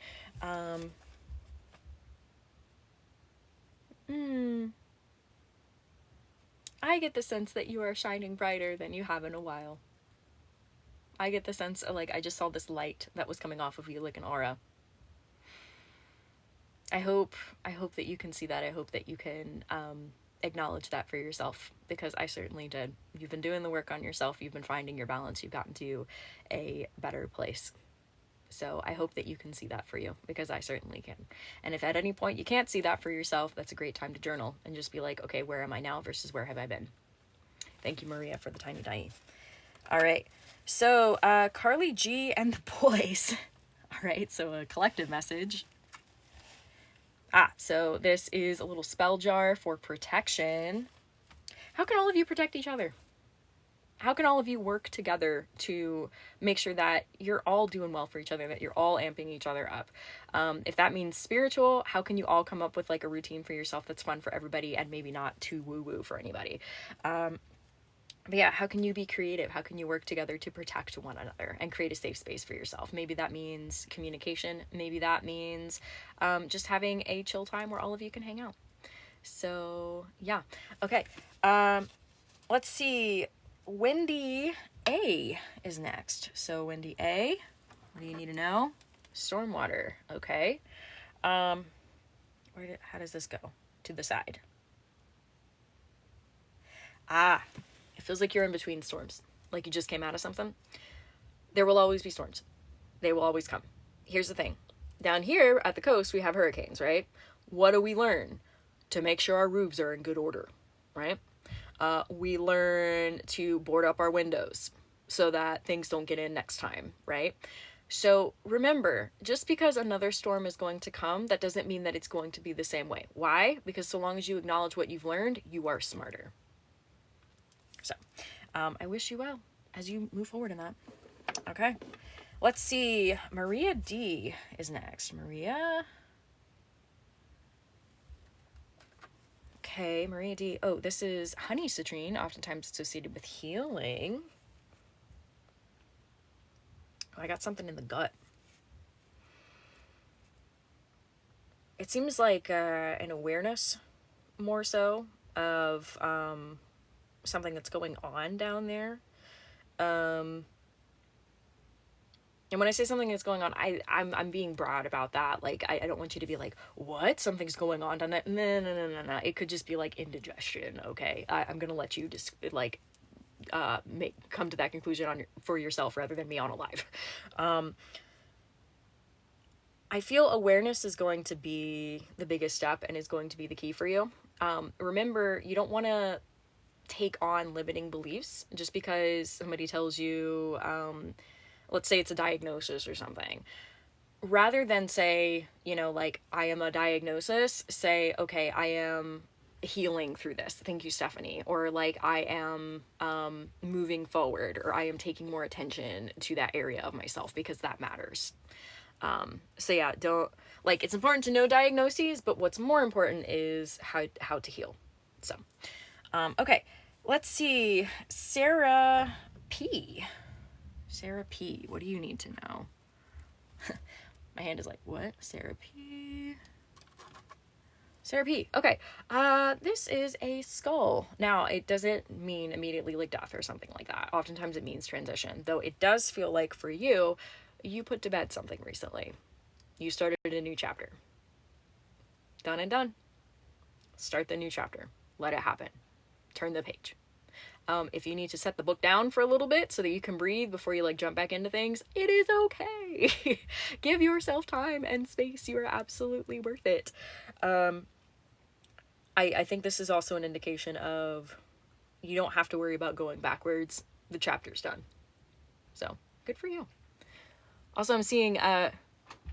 I get the sense that you are shining brighter than you have in a while. I get the sense of, like, I just saw this light that was coming off of you like an aura. I hope that you can see that. I hope that you can acknowledge that for yourself, because I certainly did. You've been doing the work on yourself. You've been finding your balance. You've gotten to a better place. So I hope that you can see that for you, because I certainly can. And if at any point you can't see that for yourself, that's a great time to journal and just be like, okay, where am I now versus where have I been? Thank you, Maria, for the tiny die. All right. So Carly G and the boys. All right. So a collective message. So this is a little spell jar for protection. How can all of you protect each other? How can all of you work together to make sure that you're all doing well for each other, that you're all amping each other up? If that means spiritual, how can you all come up with like a routine for yourself that's fun for everybody and maybe not too woo-woo for anybody? But yeah, how can you be creative? How can you work together to protect one another and create a safe space for yourself? Maybe that means communication. Maybe that means just having a chill time where all of you can hang out. So yeah. Okay. Let's see. Wendy A is next. So Wendy A, what do you need to know? Stormwater. Okay. How does this go? To the side. It feels like you're in between storms, like you just came out of something. There will always be storms. They will always come. Here's the thing. Down here at the coast, we have hurricanes, right? What do we learn? To make sure our roofs are in good order, right? We learn to board up our windows so that things don't get in next time, right? So remember, just because another storm is going to come, that doesn't mean that it's going to be the same way. Why? Because so long as you acknowledge what you've learned, you are smarter. So, I wish you well as you move forward in that. Okay. Let's see. Maria D is next. Maria. Okay, Maria D. Oh, this is honey citrine, oftentimes associated with healing. Oh, I got something in the gut. It seems like an awareness, more so, of something that's going on down there. And when I say something that's going on, I'm being broad about that. Like, I don't want you to be like, what? Something's going on down there? No. It could just be like indigestion, okay? I'm gonna let you just like come to that conclusion for yourself rather than me on a live. I feel awareness is going to be the biggest step and is going to be the key for you. Remember, you don't want to take on limiting beliefs just because somebody tells you, let's say it's a diagnosis or something. Rather than say, like, I am a diagnosis, say, okay, I am healing through this. Thank you, Stephanie. Or like, I am moving forward, or I am taking more attention to that area of myself because that matters. So yeah, don't, like, it's important to know diagnoses, but what's more important is how to heal. So, okay, let's see. Sarah P, what do you need to know? My hand is like, what? Sarah P. Okay. This is a skull. Now, it doesn't mean immediately like death or something like that. Oftentimes it means transition, though it does feel like for you, you put to bed something recently. You started a new chapter. Done and done. Start the new chapter. Let it happen. Turn the page. If you need to set the book down for a little bit so that you can breathe before you like jump back into things, it is okay. Give yourself time and space. You are absolutely worth it. I think this is also an indication of you don't have to worry about going backwards. The chapter's done. So, good for you. Also, I'm seeing,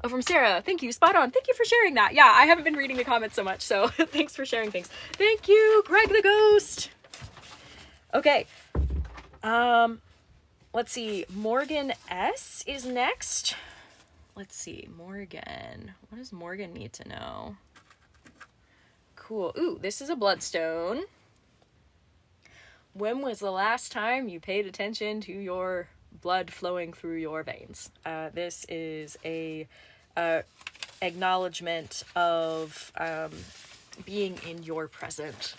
from Sarah, thank you, spot on. Thank you for sharing that. Yeah, I haven't been reading the comments so much, so thanks for sharing things. Thank you, Greg the Ghost. Okay. Let's see. Morgan S is next. Let's see. Morgan. What does Morgan need to know? Cool. Ooh, this is a bloodstone. When was the last time you paid attention to your blood flowing through your veins? This is a acknowledgement of being in your present.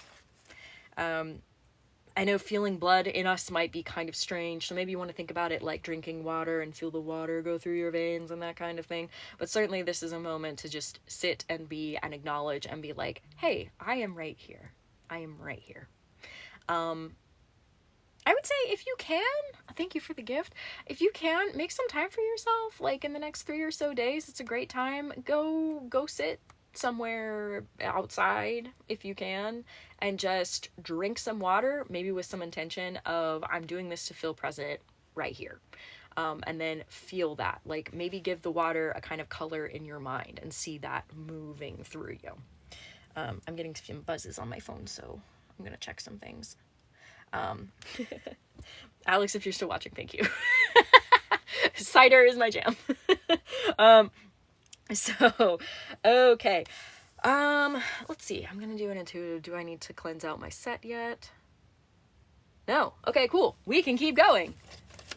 I know feeling blood in us might be kind of strange, so maybe you want to think about it like drinking water and feel the water go through your veins and that kind of thing. But certainly this is a moment to just sit and be and acknowledge and be like, hey, I am right here. I am right here. I would say if you can, thank you for the gift. If you can, make some time for yourself. Like in the next 3 or so days, it's a great time. Go sit somewhere outside if you can and just drink some water, maybe with some intention of I'm doing this to feel present right here. And then feel that, like maybe give the water a kind of color in your mind and see that moving through you. I'm getting some buzzes on my phone, so I'm gonna check some things. Alex, if you're still watching, thank you. Cider is my jam. So, okay. Let's see. I'm gonna do an intuitive. Do I need to cleanse out my set yet? No. Okay, cool. We can keep going.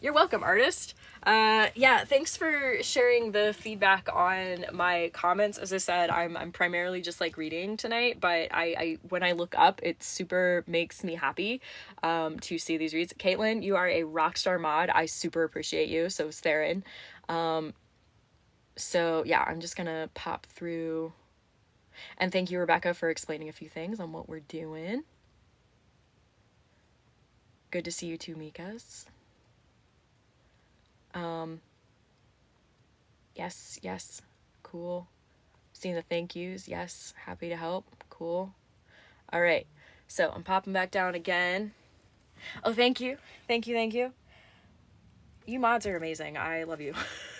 You're welcome, artist. Yeah, thanks for sharing the feedback on my comments. As I said, I'm primarily just like reading tonight, but I when I look up, it super makes me happy to see these reads. Caitlin, you are a rock star mod. I super appreciate you. So is Theron. So yeah, I'm just gonna pop through. And thank you, Rebekah, for explaining a few things on what we're doing. Good to see you too, Mikas. Yes, cool. Seeing the thank yous, yes, happy to help, cool. All right, so I'm popping back down again. Oh, thank you. You mods are amazing. I love you.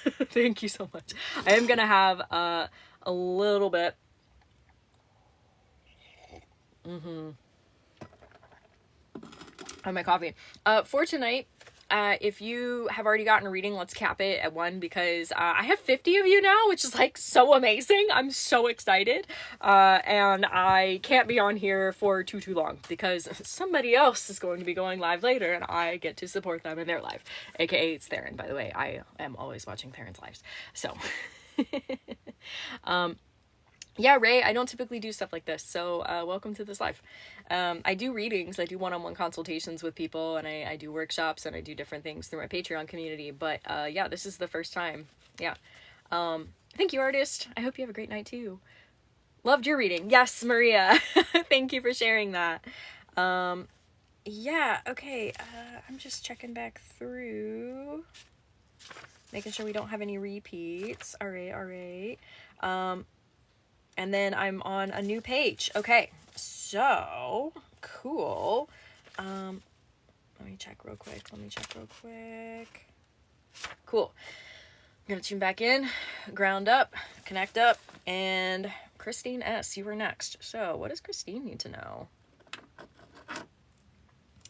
Thank you so much. I am gonna have a little bit. On my coffee. For tonight, if you have already gotten a reading, let's cap it at 1 because I have 50 of you now, which is like so amazing. I'm so excited. And I can't be on here for too long because somebody else is going to be going live later and I get to support them in their live. AKA it's Theron, by the way. I am always watching Theron's lives. So, yeah, Ray, I don't typically do stuff like this, so welcome to this live. I do readings, I do one-on-one consultations with people, and I do workshops, and I do different things through my Patreon community, but yeah, this is the first time. Yeah. Thank you, artist. I hope you have a great night, too. Loved your reading. Yes, Maria. Thank you for sharing that. Yeah, okay, I'm just checking back through, making sure we don't have any repeats. All right. And then I'm on a new page. Okay, so cool. Let me check real quick. Cool. I'm gonna tune back in, ground up, connect up, and Christine S., you were next. So what does Christine need to know?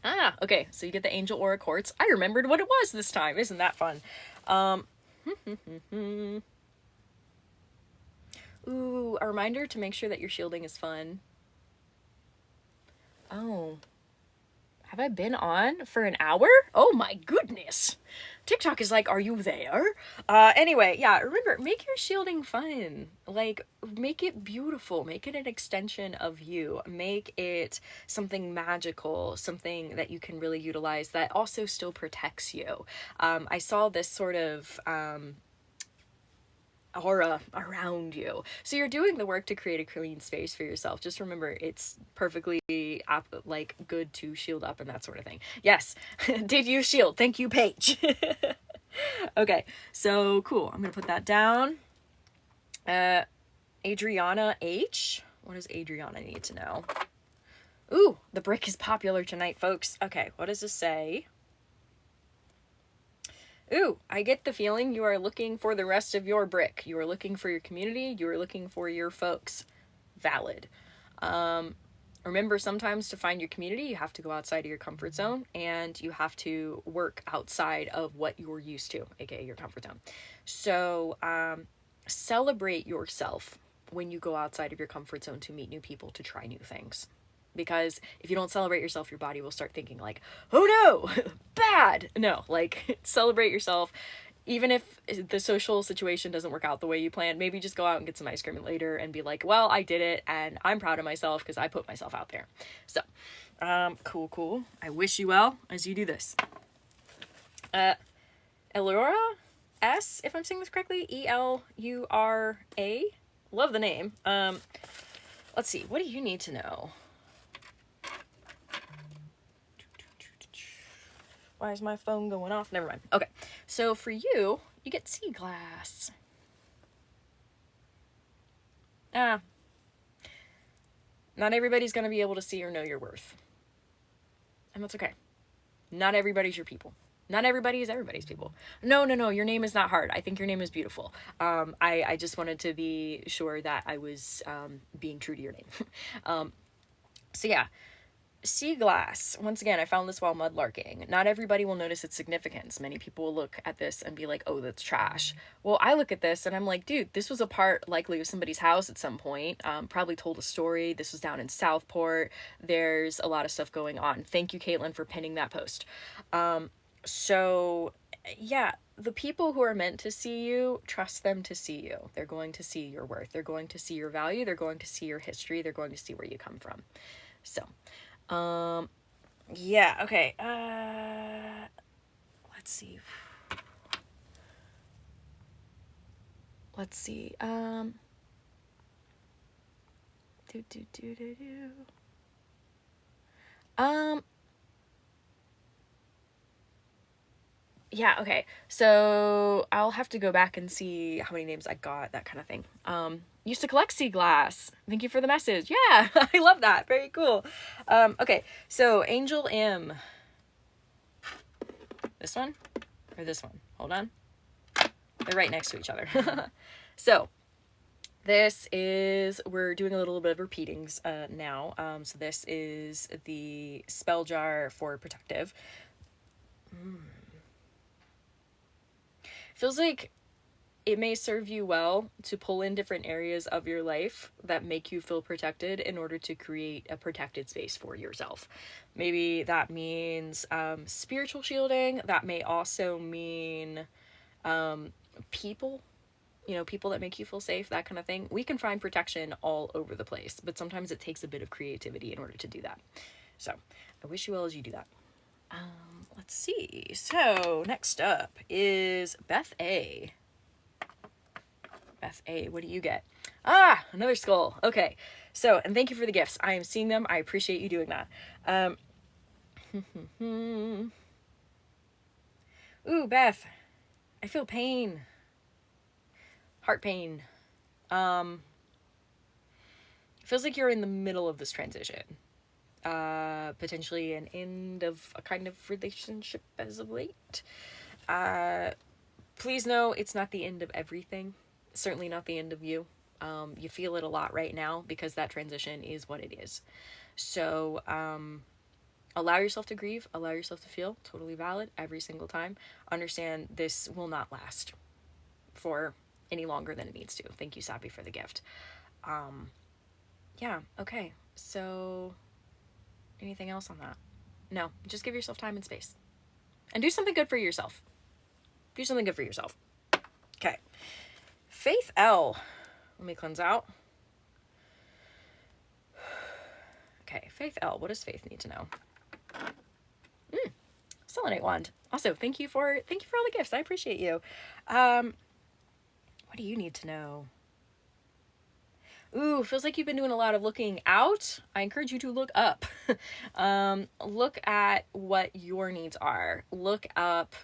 Ah, okay, so you get the Angel Aura Quartz. I remembered what it was this time. Isn't that fun? Ooh, a reminder to make sure that your shielding is fun. Oh. Have I been on for an hour? Oh my goodness. TikTok is like, are you there? Anyway, yeah, remember, make your shielding fun. Like, make it beautiful. Make it an extension of you. Make it something magical, something that you can really utilize that also still protects you. I saw this sort of aura around you. So you're doing the work to create a clean space for yourself. Just remember, it's perfectly like good to shield up and that sort of thing. Yes. Did you shield? Thank you, Paige. Okay, so cool. I'm gonna put that down. Adriana H. What does Adriana need to know? Ooh, the brick is popular tonight, folks. Okay, what does this say? Ooh, I get the feeling you are looking for the rest of your brick. You are looking for your community. You are looking for your folks. Valid. Remember, sometimes to find your community, you have to go outside of your comfort zone and you have to work outside of what you're used to, aka your comfort zone. So celebrate yourself when you go outside of your comfort zone to meet new people, to try new things. Because if you don't celebrate yourself, your body will start thinking like, oh no, bad. No, like, celebrate yourself. Even if the social situation doesn't work out the way you planned, maybe just go out and get some ice cream later and be like, well, I did it and I'm proud of myself because I put myself out there. So, cool. I wish you well as you do this. Elura S, if I'm saying this correctly, E-L-U-R-A. Love the name. Let's see, what do you need to know? Why is my phone going off? Never mind. Okay, so for you, you get sea glass. Not everybody's going to be able to see or know your worth. And that's okay. Not everybody's your people. Not everybody is everybody's people. No, your name is not hard. I think your name is beautiful. I just wanted to be sure that I was being true to your name. So yeah. Sea glass. Once again, I found this while mudlarking. Not everybody will notice its significance. Many people will look at this and be like, oh, that's trash. Well, I look at this and I'm like, dude, this was a part likely of somebody's house at some point. Probably told a story. This was down in Southport. There's a lot of stuff going on. Thank you, Caitlin, for pinning that post. So yeah, the people who are meant to see you, trust them to see you. They're going to see your worth. They're going to see your value. They're going to see your history. They're going to see where you come from. So, yeah, okay, let's see, yeah, okay, so I'll have to go back and see how many names I got, that kind of thing. Used to collect sea glass. Thank you for the message. Yeah, I love that. Very cool. Okay, so Angel M. This one or this one? Hold on. They're right next to each other. So this is, we're doing a little bit of repeatings now. So this is the spell jar for protective. Feels like it may serve you well to pull in different areas of your life that make you feel protected in order to create a protected space for yourself. Maybe that means spiritual shielding. That may also mean people, people that make you feel safe, that kind of thing. We can find protection all over the place, but sometimes it takes a bit of creativity in order to do that. So I wish you well as you do that. Let's see. So next up is Beth A. Beth A, what do you get? Ah, another skull. Okay. So, and thank you for the gifts. I am seeing them. I appreciate you doing that. Ooh, Beth. I feel pain. Heart pain. Feels like you're in the middle of this transition. Potentially an end of a kind of relationship as of late. Please know it's not the end of everything. Certainly not the end of you. You feel it a lot right now because that transition is what it is. So allow yourself to grieve, allow yourself to feel, totally valid every single time. Understand this will not last for any longer than it needs to. Thank you, Sappy, for the gift. Yeah, okay. So anything else on that? No, just give yourself time and space. And do something good for yourself. Do something good for yourself. Okay. Faith L. Let me cleanse out. Okay, Faith L. What does Faith need to know? Selenite wand. Also, thank you for all the gifts. I appreciate you. What do you need to know? Ooh, feels like you've been doing a lot of looking out. I encourage you to look up. Look at what your needs are. Look up,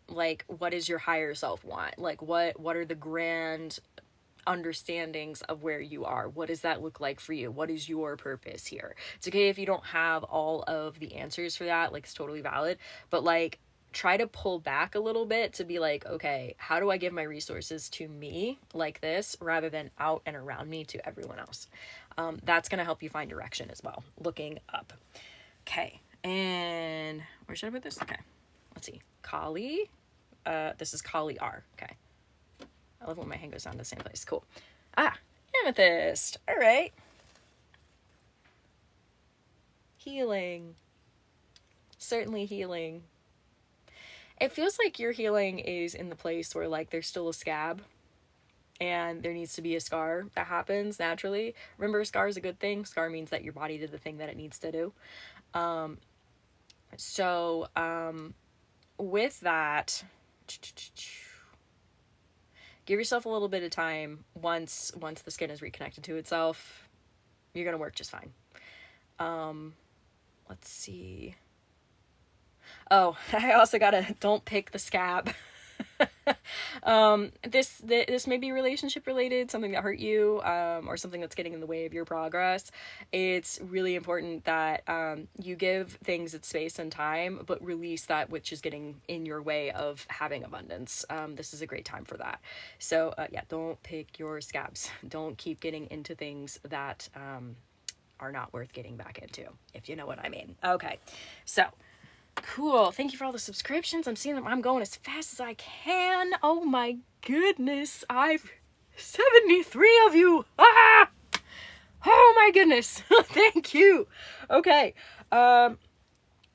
like, what does your higher self want? Like, what are the grand understandings of where you are? What does that look like for you? What is your purpose here? It's okay if you don't have all of the answers for that. Like, it's totally valid. But, like, try to pull back a little bit to be like, okay, how do I give my resources to me like this rather than out and around me to everyone else? That's going to help you find direction as well. Looking up. Okay. And where should I put this? Okay. Let's see. Kali. This is Kali R. Okay. I love when my hand goes down to the same place. Cool. Amethyst. All right. Healing. Certainly healing. It feels like your healing is in the place where, like, there's still a scab and there needs to be a scar that happens naturally. Remember, a scar is a good thing. Scar means that your body did the thing that it needs to do. With that, give yourself a little bit of time. Once the skin is reconnected to itself, you're going to work just fine. Let's see. Oh, I also gotta, don't pick the scab. This may be relationship related, something that hurt you, or something that's getting in the way of your progress. It's really important that you give things its space and time, but release that which is getting in your way of having abundance. This is a great time for that. So yeah, don't pick your scabs. Don't keep getting into things that are not worth getting back into, if you know what I mean. Okay, so cool. Thank you for all the subscriptions. I'm seeing them. I'm going as fast as I can. Oh my goodness. I've 73 of you. Ah! Oh my goodness. Thank you. Okay.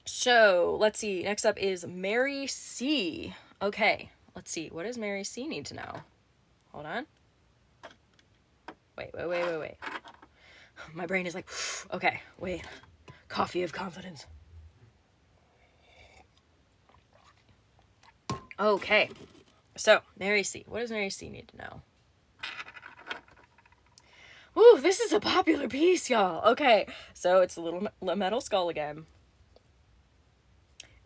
So let's see. Next up is Mary C. Okay. Let's see. What does Mary C need to know? Hold on. Wait. My brain is like, okay, wait. Coffee of confidence. Okay, so Mary C. What does Mary C need to know? Ooh, this is a popular piece, y'all. Okay, so it's a little metal skull again.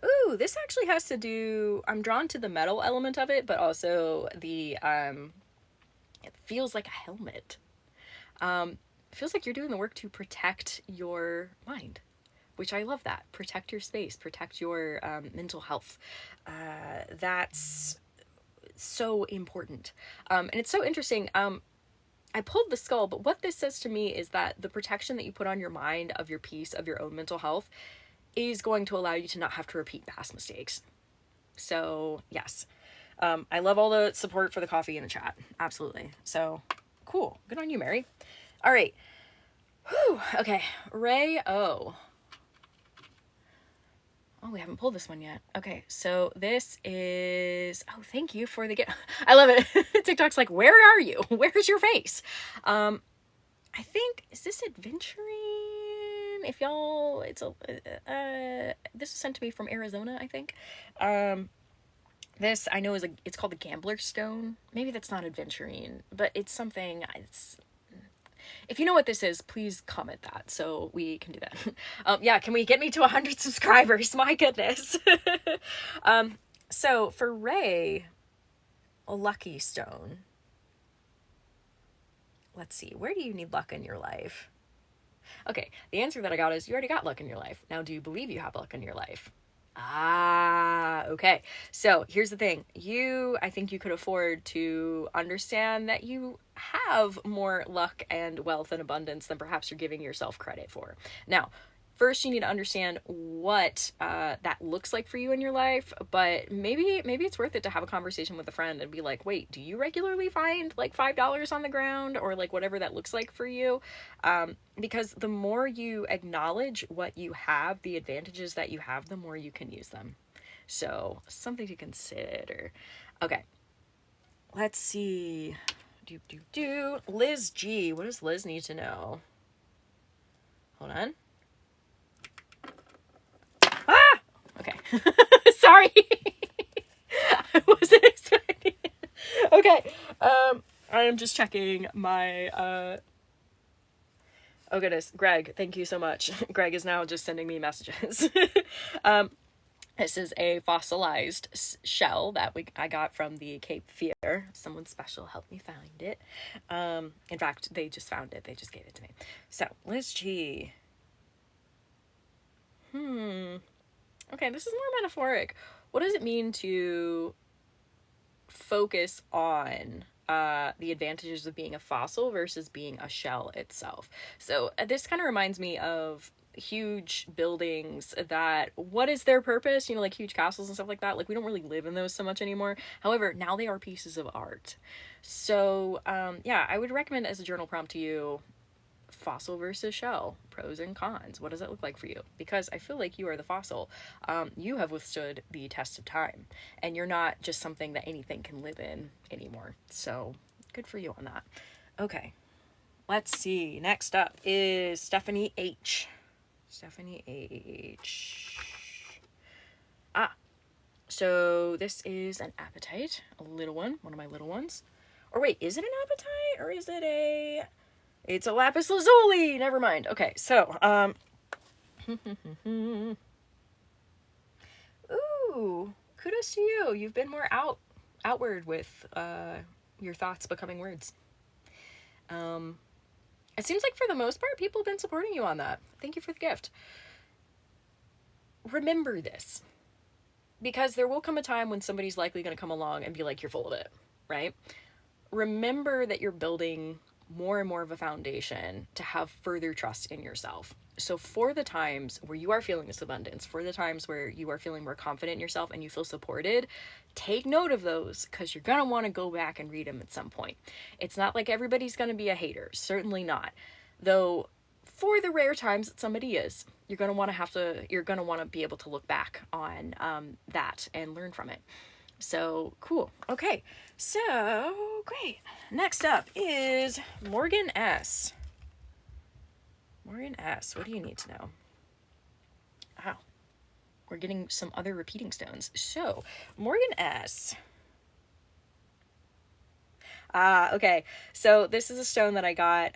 Ooh, this actually has to do, I'm drawn to the metal element of it, but also the, it feels like a helmet. It feels like you're doing the work to protect your mind, which I love that. Protect your space, protect your mental health. That's so important. And it's so interesting. I pulled the skull, but what this says to me is that the protection that you put on your mind of your peace, of your own mental health, is going to allow you to not have to repeat past mistakes. So yes, I love all the support for the coffee in the chat. Absolutely. So cool. Good on you, Mary. All right. Whew. Okay. Ray O. Oh, we haven't pulled this one yet. Okay, so this is, oh, thank you for the gift. I love it. TikTok's like, where are you? Where's your face? I think, is this Adventuring? If y'all, it's a, this was sent to me from Arizona, I think. This I know is it's called the Gambler Stone. Maybe that's not Adventuring, but it's something, if you know what this is, please comment that so we can do that. Yeah, can we get me to 100 subscribers? My goodness. So for Ray, a lucky stone. Let's see, where do you need luck in your life? Okay, the answer that I got is you already got luck in your life. Now, do you believe you have luck in your life? Ah, okay. So here's the thing. I think you could afford to understand that you have more luck and wealth and abundance than perhaps you're giving yourself credit for. Now, first you need to understand what that looks like for you in your life, but maybe it's worth it to have a conversation with a friend and be like, wait, do you regularly find like $5 on the ground, or like whatever that looks like for you? Because the more you acknowledge what you have, the advantages that you have, the more you can use them. So something to consider. Okay, let's see. Liz G, what does Liz need to know? Hold on. Okay. Sorry. I wasn't expecting it. Okay. I am just checking my, oh goodness, Greg, thank you so much. Greg is now just sending me messages. This is a fossilized shell that I got from the Cape Fear. Someone special helped me find it. In fact, they just found it. They just gave it to me. So, Liz G. Okay, this is more metaphoric. What does it mean to focus on the advantages of being a fossil versus being a shell itself? So this kind of reminds me of huge buildings that, what is their purpose? You know, like huge castles and stuff like that. Like, we don't really live in those so much anymore. However, now they are pieces of art. So yeah, I would recommend as a journal prompt to you, fossil versus shell, pros and cons. What does it look like for you? Because I feel like you are the fossil. You have withstood the test of time, and you're not just something that anything can live in anymore. So good for you on that. Okay, let's see. Next up is Stephanie H. Stephanie H. So this is an apatite, a little one of my little ones. Or wait, is it an apatite, or is it a... It's a lapis lazuli. Never mind. Okay, so, ooh, kudos to you. You've been more outward with, your thoughts becoming words. It seems like for the most part, people have been supporting you on that. Thank you for the gift. Remember this, because there will come a time when somebody's likely going to come along and be like, you're full of it, right? Remember that you're building more and more of a foundation to have further trust in yourself. So for the times where you are feeling this abundance, for the times where you are feeling more confident in yourself and you feel supported, take note of those, because you're going to want to go back and read them at some point. It's not like everybody's going to be a hater. Certainly not. Though for the rare times that somebody is, you're going to want to be able to look back on that and learn from it. So cool. Okay, so great. Next up is Morgan S. Morgan S, what do you need to know? Wow, we're getting some other repeating stones. So Morgan S. Okay, so this is a stone that I got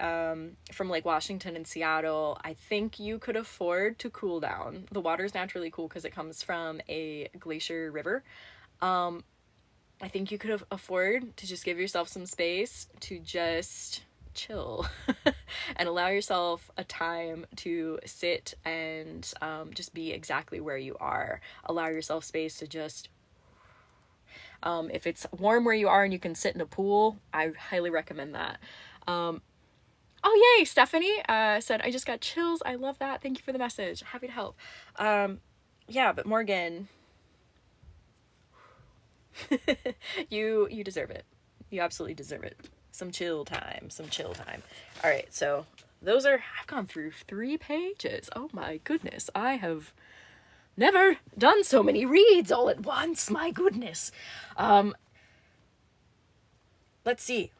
from Lake Washington in Seattle. I think you could afford to cool down. The water's naturally cool because it comes from a glacier river. I think you could afford to just give yourself some space to just chill and allow yourself a time to sit and just be exactly where you are. Allow yourself space to just, if it's warm where you are and you can sit in a pool, I highly recommend that. Oh, yay, Stephanie said, I just got chills. I love that. Thank you for the message. Happy to help. Yeah, but Morgan, you deserve it. You absolutely deserve it. Some chill time. All right, so I've gone through 3 pages. Oh my goodness. I have never done so many reads all at once. My goodness. Let's see.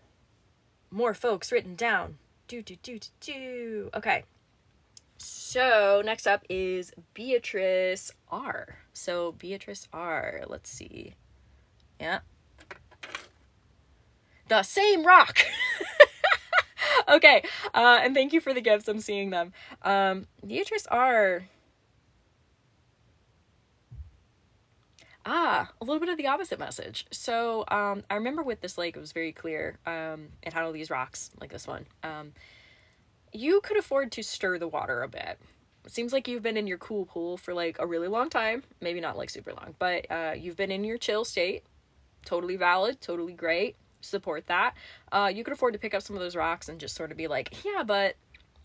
More folks written down. Okay. So next up is Beatrice R. So Beatrice R. Let's see. Yeah. The same rock. Okay. And thank you for the gifts. I'm seeing them. Beatrice R. A little bit of the opposite message. So, I remember with this lake, it was very clear. It had all these rocks like this one. You could afford to stir the water a bit. It seems like you've been in your cool pool for like a really long time. Maybe not like super long, but you've been in your chill state. Totally valid, totally great. Support that. You could afford to pick up some of those rocks and just sort of be like, yeah, but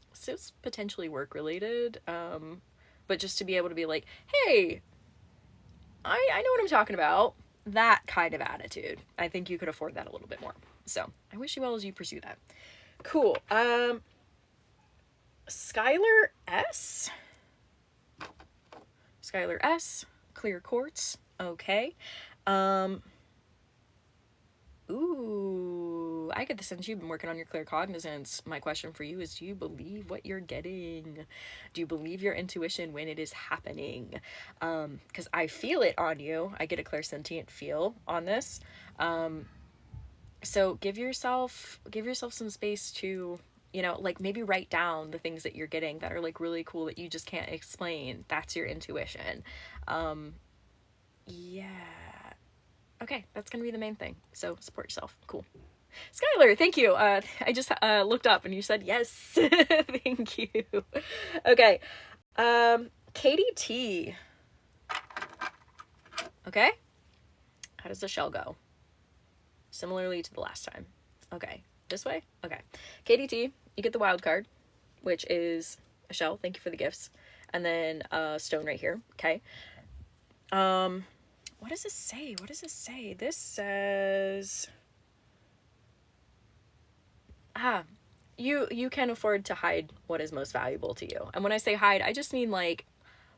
this is potentially work related. But just to be able to be like, hey, I know what I'm talking about. That kind of attitude. I think you could afford that a little bit more. So I wish you well as you pursue that. Cool. Skylar S. Skylar S. Clear quartz. Okay. Ooh, I get the sense you've been working on your clear cognizance. My question for you is, do you believe what you're getting? Do you believe your intuition when it is happening? Because I feel it on you. I get a clairsentient feel on this. So give yourself some space to, you know, like maybe write down the things that you're getting that are like really cool that you just can't explain. That's your intuition. Yeah. Okay, that's gonna be the main thing. So support yourself. Cool. Skylar, thank you. I just looked up and you said yes. Thank you. Okay. Katie T. Okay. How does the shell go? Similarly to the last time. Okay. This way? Okay. Katie T, you get the wild card, which is a shell. Thank you for the gifts. And then a stone right here. Okay. What does this say? What does this say? This says, you can afford to hide what is most valuable to you. And when I say hide, I just mean like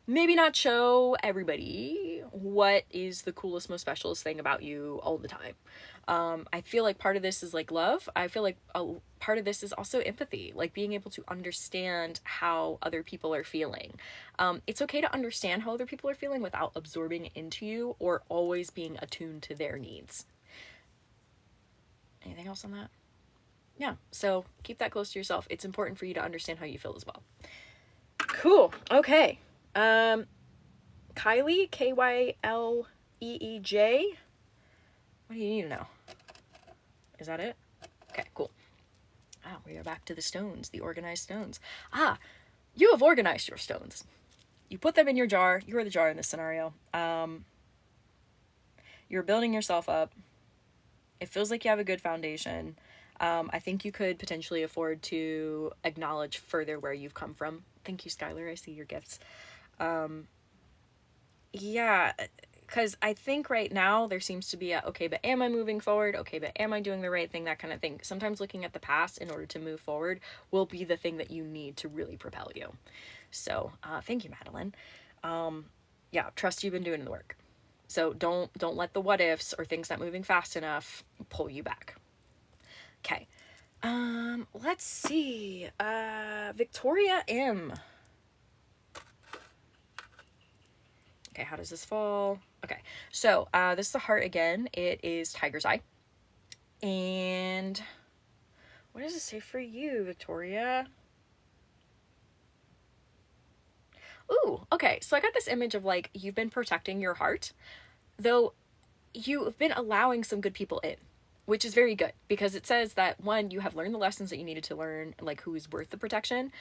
maybe not show everybody what is the coolest, most specialist thing about you all the time. I feel like part of this is like love. I feel like a part of this is also empathy, like being able to understand how other people are feeling. It's okay to understand how other people are feeling without absorbing into you or always being attuned to their needs. Anything else on that? Yeah, so keep that close to yourself. It's important for you to understand how you feel as well. Cool. Okay. Kylie, Kyleej. What do you need to know? Is that it? Okay, cool. We are back to the stones, the organized stones. You have organized your stones. You put them in your jar. You are the jar in this scenario. You're building yourself up. It feels like you have a good foundation. I think you could potentially afford to acknowledge further where you've come from. Thank you, Skylar. I see your gifts. Yeah, because I think right now there seems to be a, okay, but am I moving forward? Okay, but am I doing the right thing? That kind of thing. Sometimes looking at the past in order to move forward will be the thing that you need to really propel you. So, thank you, Madeline. Yeah, trust you've been doing the work. So don't let the what ifs or things not moving fast enough pull you back. Okay. Let's see. Victoria M. Okay, how does this fall? Okay, so this is the heart again. It is Tiger's Eye. And what does it say for you, Victoria? Ooh, okay, so I got this image of like you've been protecting your heart, though you've been allowing some good people in, which is very good because it says that one, you have learned the lessons that you needed to learn, like who is worth the protection.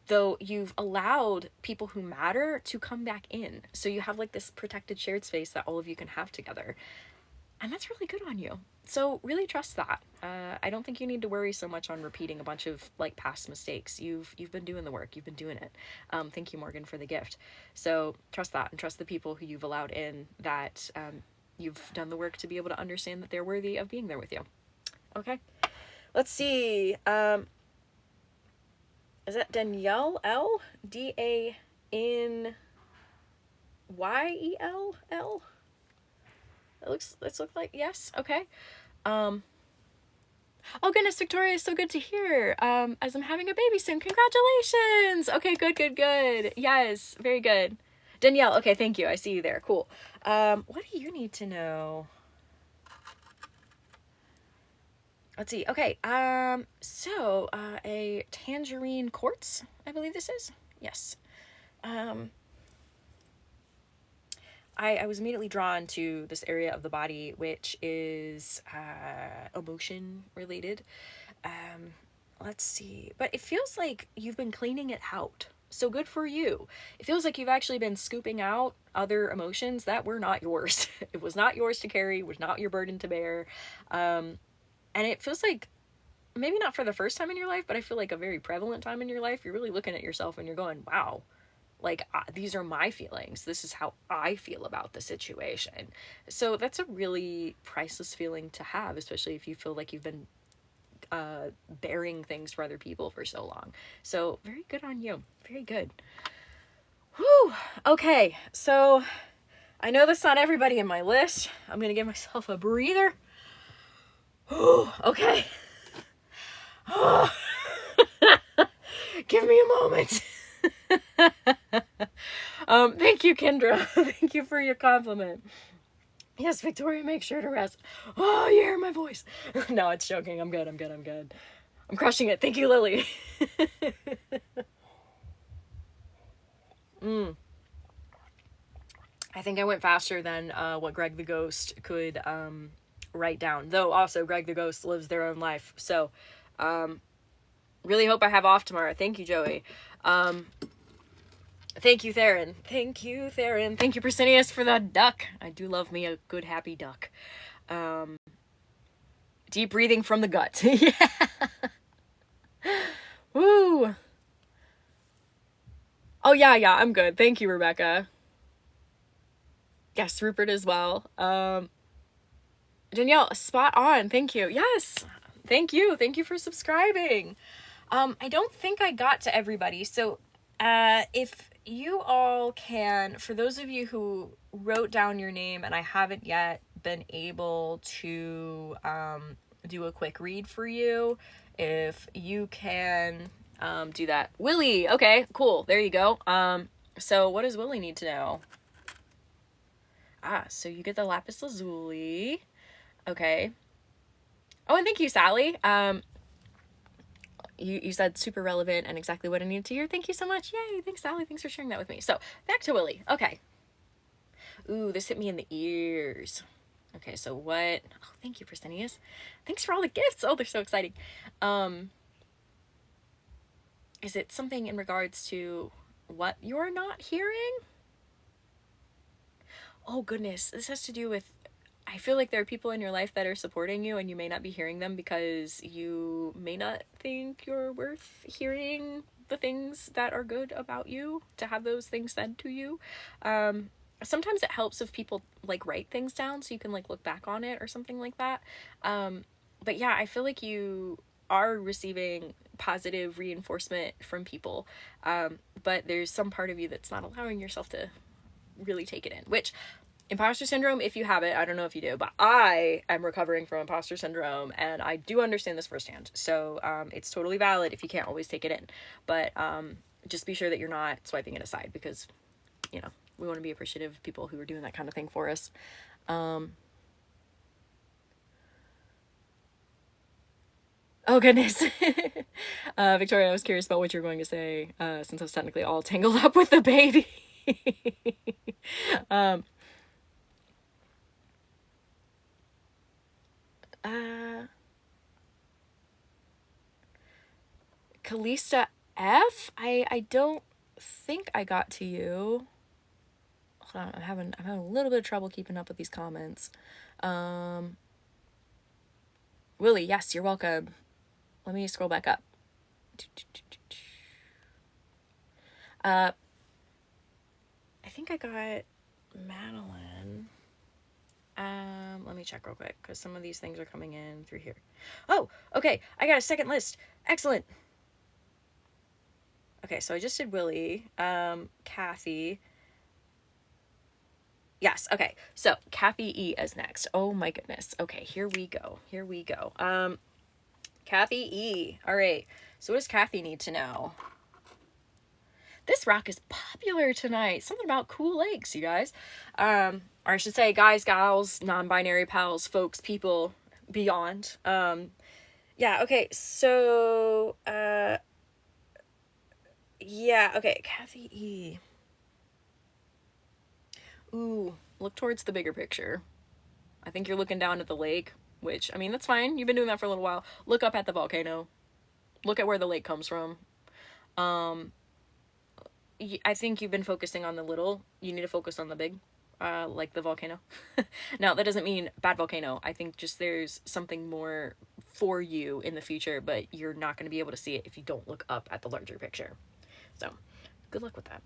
Though you've allowed people who matter to come back in. So you have like this protected shared space that all of you can have together. And that's really good on you. So really trust that. I don't think you need to worry so much on repeating a bunch of like past mistakes. You've been doing the work. You've been doing it. Thank you, Morgan, for the gift. So trust that and trust the people who you've allowed in, that you've done the work to be able to understand that they're worthy of being there with you. Okay. Let's see. Is that Danielle L? Daniel L? Let's look like, yes. Okay. Oh goodness, Victoria, so good to hear. As I'm having a baby soon. Congratulations. Okay, good. Yes, very good. Danielle, okay, thank you. I see you there. Cool. What do you need to know? Let's see. Okay. So, a tangerine quartz, I believe this is. Yes. I was immediately drawn to this area of the body, which is, emotion related. Let's see. But it feels like you've been cleaning it out. So good for you. It feels like you've actually been scooping out other emotions that were not yours. It was not yours to carry, was not your burden to bear. And it feels like, maybe not for the first time in your life, but I feel like a very prevalent time in your life, you're really looking at yourself and you're going, wow, like, these are my feelings. This is how I feel about the situation. So that's a really priceless feeling to have, especially if you feel like you've been bearing things for other people for so long. So very good on you. Very good. Whew. Okay, so I know that's not everybody in my list. I'm gonna give myself a breather. Whew. Okay. Give me a moment. Thank you, Kendra. Thank you for your compliment. Yes, Victoria, make sure to rest. Oh, you hear my voice. No, it's joking. I'm good. I'm crushing it. Thank you, Lily. I think I went faster than what Greg the Ghost could write down. Though also Greg the Ghost lives their own life. So really hope I have off tomorrow. Thank you, Joey. Thank you, Theron. Thank you, Theron. Thank you, Persinius, for the duck. I do love me a good, happy duck. Deep breathing from the gut. Yeah. Woo. Oh, yeah, I'm good. Thank you, Rebekah. Yes, Rupert as well. Danielle, spot on. Thank you. Yes. Thank you. Thank you for subscribing. I don't think I got to everybody. So, if you all can, for those of you who wrote down your name and I haven't yet been able to do a quick read for you, if you can do that. Willie, okay, cool, there you go. So what does Willie need to know? So you get the lapis lazuli. Okay. Oh, and thank you, Sally. You said super relevant and exactly what I needed to hear. Thank you so much. Yay. Thanks, Sally. Thanks for sharing that with me. So back to Willie. Okay. Ooh, this hit me in the ears. Okay, so what? Oh, thank you, Persinius. Thanks for all the gifts. Oh, they're so exciting. Is it something in regards to what you're not hearing? Oh, goodness. This has to do with, I feel like there are people in your life that are supporting you and you may not be hearing them because you may not think you're worth hearing the things that are good about you, to have those things said to you. Sometimes it helps if people like write things down so you can like look back on it or something like that. But yeah, I feel like you are receiving positive reinforcement from people. But there's some part of you that's not allowing yourself to really take it in, which imposter syndrome, if you have it, I don't know if you do, but I am recovering from imposter syndrome and I do understand this firsthand. So it's totally valid if you can't always take it in, but just be sure that you're not swiping it aside because, you know, we want to be appreciative of people who are doing that kind of thing for us. Oh, goodness. Victoria, I was curious about what you're going to say, since I was technically all tangled up with the baby. Kalista F? I don't think I got to you. Hold on, I'm having a little bit of trouble keeping up with these comments. Willie, yes, you're welcome. Let me scroll back up. I think I got Madeline. Let me check real quick because some of these things are coming in through here. Oh, okay. I got a second list. Excellent. Okay, so I just did Willie, Kathy. Yes, okay. So Kathy E is next. Oh my goodness. Okay, here we go. Kathy E. All right. So what does Kathy need to know? This rock is popular tonight. Something about cool lakes, you guys. Or I should say guys, gals, non-binary pals, folks, people, beyond. Yeah, okay. So, yeah, okay. Kathy E. Ooh, look towards the bigger picture. I think you're looking down at the lake, which, I mean, that's fine. You've been doing that for a little while. Look up at the volcano. Look at where the lake comes from. I think you've been focusing on the little. You need to focus on the big, like the volcano. Now, that doesn't mean bad volcano. I think just there's something more for you in the future, but you're not going to be able to see it if you don't look up at the larger picture. So, good luck with that.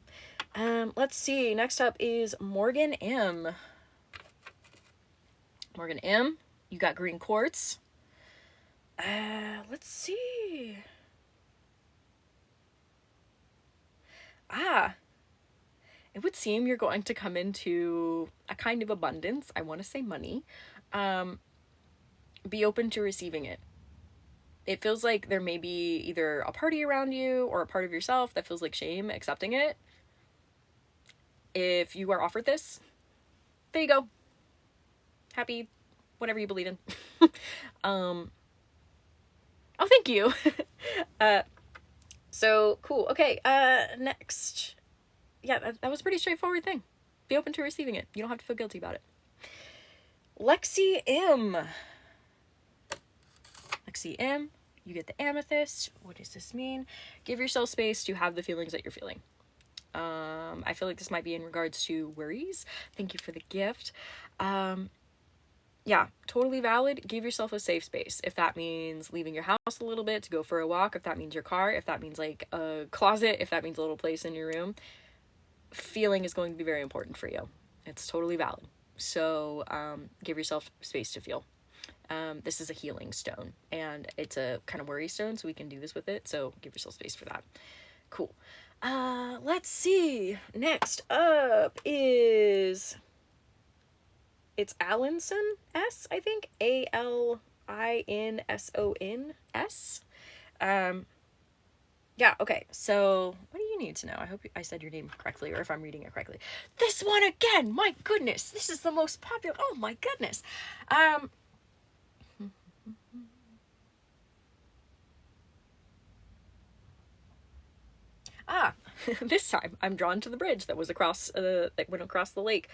Let's see. Next up is Morgan M. Morgan M, you got green quartz. Let's see. It would seem you're going to come into a kind of abundance. I want to say money. Be open to receiving it. It feels like there may be either a party around you or a part of yourself that feels like shame accepting it. If you are offered this, there you go. Happy, whatever you believe in. Oh, thank you. So cool. Okay, next. Yeah, that was a pretty straightforward thing. Be open to receiving it. You don't have to feel guilty about it. Lexi M. Lexi M, you get the amethyst. What does this mean? Give yourself space to have the feelings that you're feeling. I feel like this might be in regards to worries. Thank you for the gift. Yeah, totally valid. Give yourself a safe space. If that means leaving your house a little bit to go for a walk, if that means your car, if that means like a closet, if that means a little place in your room, feeling is going to be very important for you. It's totally valid. So give yourself space to feel. This is a healing stone, and it's a kind of worry stone, so we can do this with it. So give yourself space for that. Cool. Let's see. Next up is... It's Allinson S, I think. Alinsons. Yeah, okay. So, what do you need to know? I hope I said your name correctly, or if I'm reading it correctly. This one again! My goodness! This is the most popular... Oh my goodness! This time I'm drawn to the bridge that was across, that went across the lake.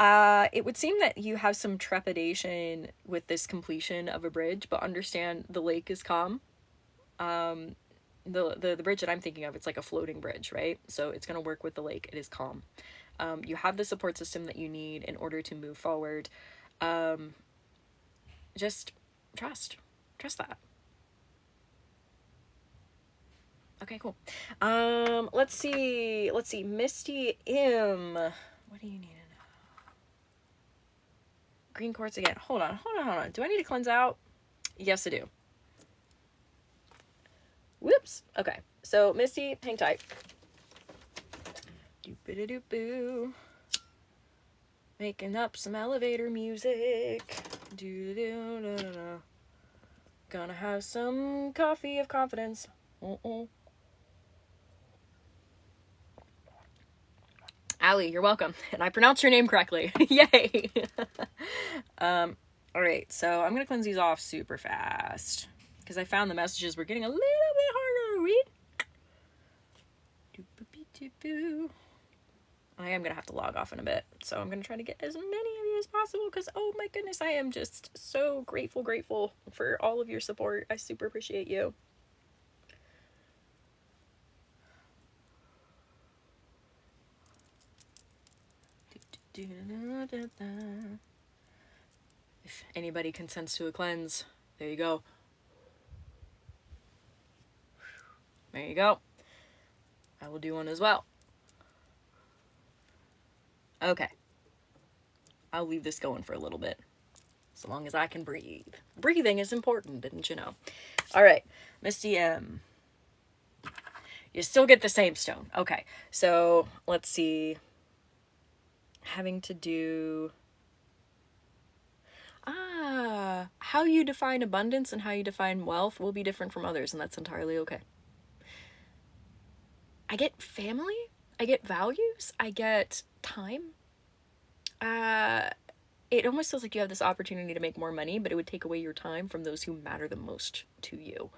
It would seem that you have some trepidation with this completion of a bridge, but understand the lake is calm. The bridge that I'm thinking of, it's like a floating bridge, right? So it's going to work with the lake. It is calm. You have the support system that you need in order to move forward. Just trust that. Okay, cool. Let's see, Misty M. What do you need to know? Green quartz again. Hold on. Do I need to cleanse out? Yes, I do. Whoops. Okay. So, Misty, hang tight. Doop-a-doop-boo. Making up some elevator music. Do-do-do-do-do. Gonna have some coffee of confidence. Allie, you're welcome. And I pronounced your name correctly. Yay! Alright, so I'm gonna cleanse these off super fast. Because I found the messages were getting a little bit harder to read. I am gonna have to log off in a bit. So I'm gonna try to get as many of you as possible. Because, oh my goodness, I am just so grateful for all of your support. I super appreciate you. If anybody consents to a cleanse, there you go. There you go. I will do one as well. Okay. I'll leave this going for a little bit. So long as I can breathe. Breathing is important, didn't you know? Alright, Misty M. You still get the same stone. Okay, so let's see. Having to do... how you define abundance and how you define wealth will be different from others, and that's entirely okay. I get family, I get values, I get time. It almost feels like you have this opportunity to make more money, but it would take away your time from those who matter the most to you.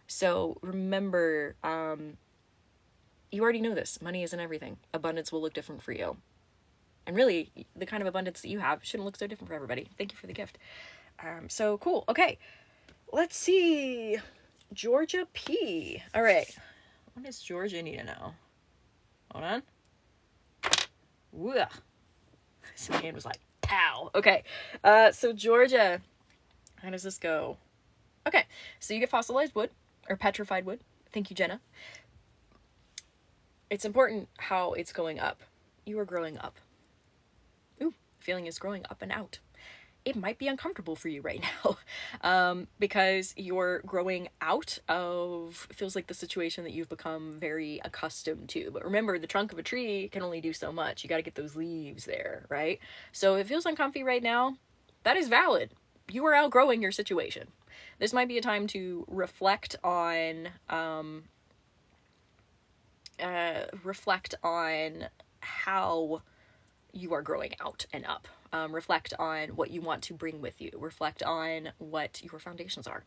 So remember, you already know this. Money isn't everything. Abundance will look different for you. And really, the kind of abundance that you have shouldn't look so different for everybody. Thank you for the gift. So cool. Okay. Let's see. Georgia P. All right. What does Georgia need to know? Hold on. Whoa. So my hand was like, pow. Okay. So Georgia, how does this go? Okay. So you get fossilized wood or petrified wood. Thank you, Jenna. It's important how it's going up. You are growing up. Ooh, feeling is growing up and out. It might be uncomfortable for you right now because you're growing out of, feels like the situation that you've become very accustomed to. But remember, the trunk of a tree can only do so much. You got to get those leaves there, right? So if it feels uncomfy right now, that is valid. You are outgrowing your situation. This might be a time to reflect on how you are growing out and up. Reflect on what you want to bring with you. Reflect on what your foundations are.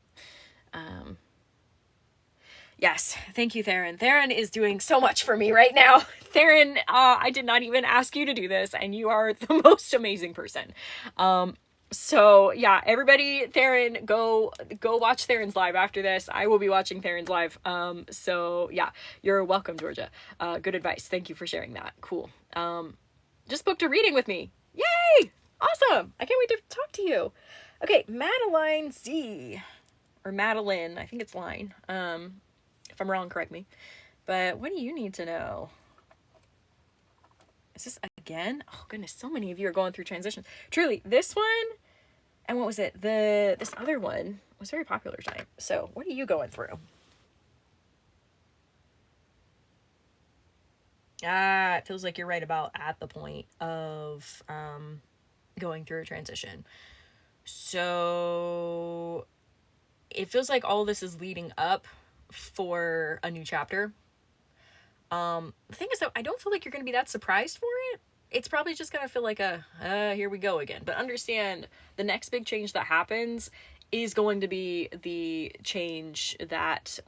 Yes, thank you, Theron. Theron is doing so much for me right now. Theron, I did not even ask you to do this, and you are the most amazing person. So yeah, everybody, Theron, go watch Theron's live after this. I will be watching Theron's live. So yeah, you're welcome, Georgia. Good advice. Thank you for sharing that. Cool. Just booked a reading with me. Yay! Awesome! I can't wait to talk to you. Okay, Madeline Z. Or Madeline, I think it's line. If I'm wrong, correct me. But what do you need to know? Is this again? Oh goodness, so many of you are going through transitions. Truly, this one, and what was it? This other one was very popular tonight. So, what are you going through? It feels like you're right about at the point of going through a transition. So it feels like all this is leading up for a new chapter. The thing is, though, I don't feel like you're going to be that surprised for it. It's probably just going to feel like here we go again. But understand, the next big change that happens is going to be the change that,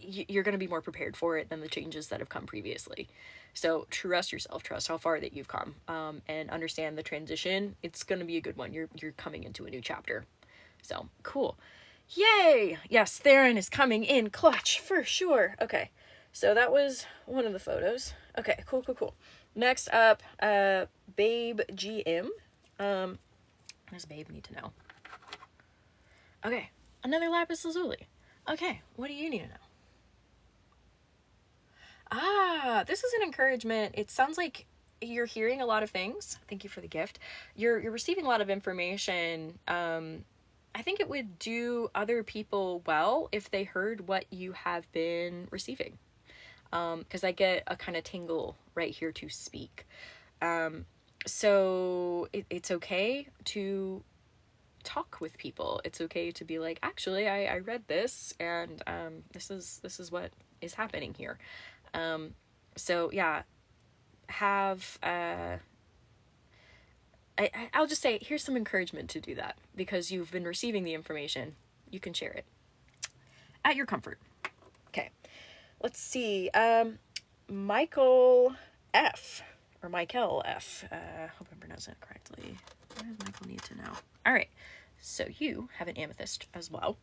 you're going to be more prepared for it than the changes that have come previously. So trust yourself, trust how far that you've come, and understand the transition. It's going to be a good one. You're coming into a new chapter. So cool. Yay. Yes. Theron is coming in clutch for sure. Okay. So that was one of the photos. Okay. Cool. Next up, Babe GM. What does Babe need to know? Okay. Another lapis lazuli. Okay. What do you need to know? This is an encouragement. It sounds like you're hearing a lot of things. Thank you for the gift. You're receiving a lot of information. I think it would do other people well if they heard what you have been receiving. Because I get a kind of tingle right here to speak. So it's okay to talk with people. It's okay to be like, actually, I read this, and this is what is happening here. So yeah, I'll just say, here's some encouragement to do that, because you've been receiving the information. You can share it at your comfort. Okay, let's see. Michael F. Or Michael F. Hope I'm pronouncing it correctly. What does Michael need to know? All right, so you have an amethyst as well.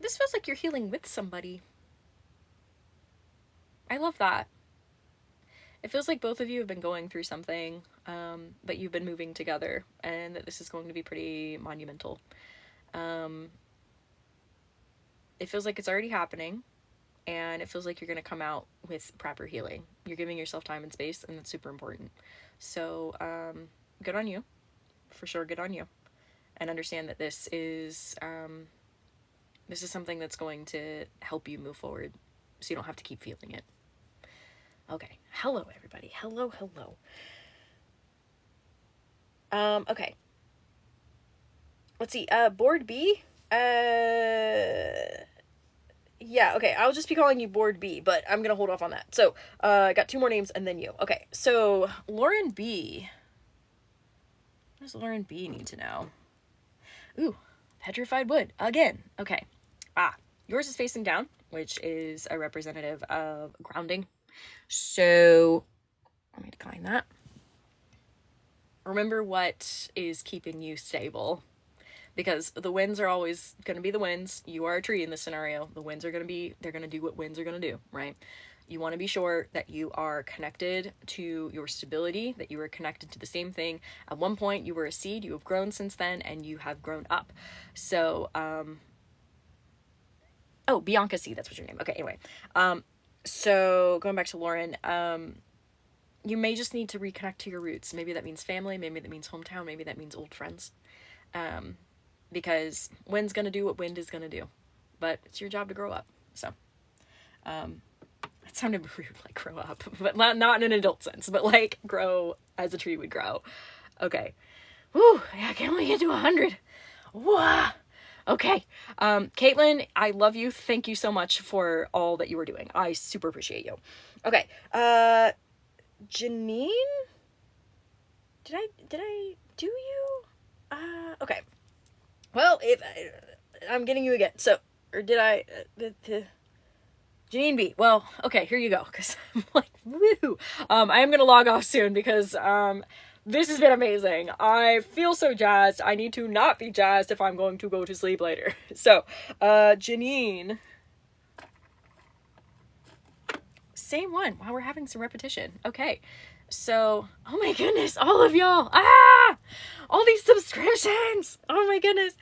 This feels like you're healing with somebody. I love that. It feels like both of you have been going through something, but you've been moving together, and that this is going to be pretty monumental. It feels like it's already happening, and it feels like you're going to come out with proper healing. You're giving yourself time and space, and that's super important. So, good on you. For sure, good on you. And understand that this is something that's going to help you move forward, so you don't have to keep feeling it. Okay. Hello, everybody. Hello. Okay. Let's see. Board B. Yeah, okay. I'll just be calling you Board B, but I'm gonna hold off on that. So, I got two more names and then you. Okay. So, Lauren B. What does Lauren B need to know? Ooh, petrified wood. Again. Okay. Yours is facing down, which is a representative of grounding. So, let me decline that. Remember what is keeping you stable. because the winds are always going to be the winds. You are a tree in this scenario. The winds are going to be, they're going to do what winds are going to do, right? You want to be sure that you are connected to your stability, that you are connected to the same thing. At one point, you were a seed, you have grown since then, and you have grown up. So, oh, Bianca C, that's what your name. Okay, anyway. So going back to Lauren, you may just need to reconnect to your roots. Maybe that means family, maybe that means hometown, maybe that means old friends. Because wind's gonna do what wind is gonna do. But it's your job to grow up. So, it sounded rude, like grow up, but not in an adult sense, but like grow as a tree would grow. Okay. Whew, I can't wait to get to 100. Wow. Okay. Caitlin, I love you. Thank you so much for all that you are doing. I super appreciate you. Okay. Janine? Did I do you? Okay. Well, if I'm getting you again. So, or did I, Janine B. Well, okay, here you go. Cause I'm like, woo. I am going to log off soon because, this has been amazing. I feel so jazzed. I need to not be jazzed if I'm going to go to sleep later. So, Janine. Same one. Wow, we're having some repetition. Okay. So, oh my goodness, all of y'all. All these subscriptions. Oh my goodness.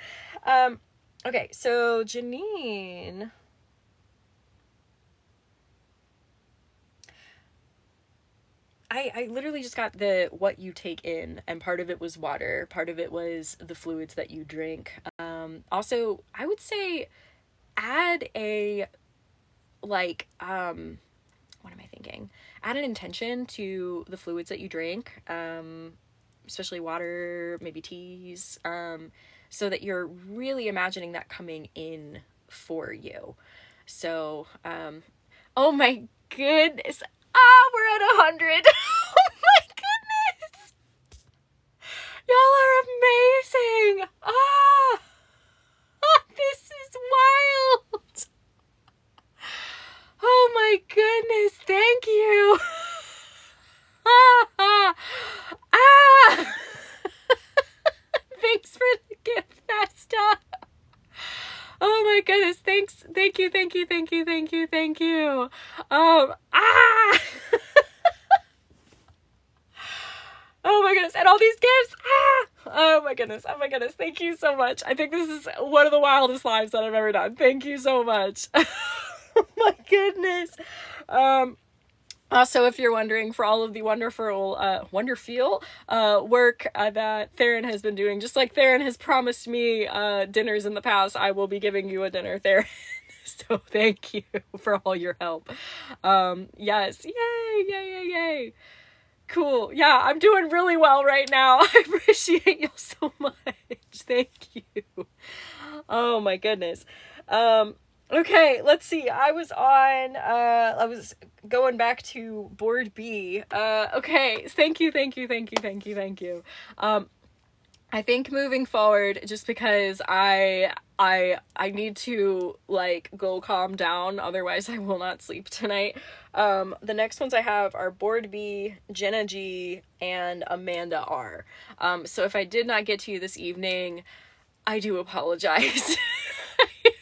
Okay, so Janine. I literally just got the what you take in, and part of it was water, part of it was the fluids that you drink. Also, I would say add a, like, what am I thinking? Add an intention to the fluids that you drink, especially water, maybe teas, so that you're really imagining that coming in for you. So, oh my goodness. We're at 100. Oh my goodness. Y'all are amazing. This is wild. Oh my goodness. Thank you. Thanks for the gift, Festa. Oh my goodness. Thanks. Thank you. Thank you. Thank you. Thank you. Thank you. Oh my goodness. And all these gifts. Oh my goodness. Oh my goodness. Thank you so much. I think this is one of the wildest lives that I've ever done. Thank you so much. Oh my goodness. Also, if you're wondering, for all of the wonderful, work that Theron has been doing, just like Theron has promised me dinners in the past, I will be giving you a dinner, Theron. So thank you for all your help. Yes. Yay, yay, yay, yay. Cool. Yeah, I'm doing really well right now. I appreciate you so much. Thank you. Oh my goodness. Okay, let's see. I was going back to board B. Okay, thank you. I think moving forward, just because I need to, like, go calm down, otherwise I will not sleep tonight. The next ones I have are Board B, Jenna G, and Amanda R. So if I did not get to you this evening, I do apologize.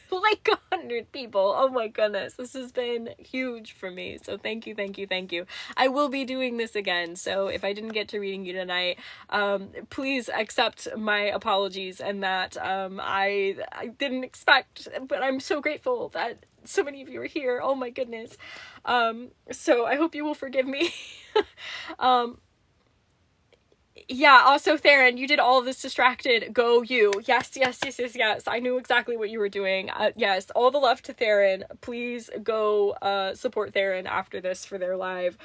Like 100 people. Oh my goodness. This has been huge for me. So thank you. I will be doing this again. So if I didn't get to reading you tonight, please accept my apologies, and that I didn't expect, but I'm so grateful that so many of you are here. Oh my goodness. So I hope you will forgive me. Yeah, also, Theron, you did all of this distracted. Go you. Yes. I knew exactly what you were doing. Yes, all the love to Theron. Please go support Theron after this for their live.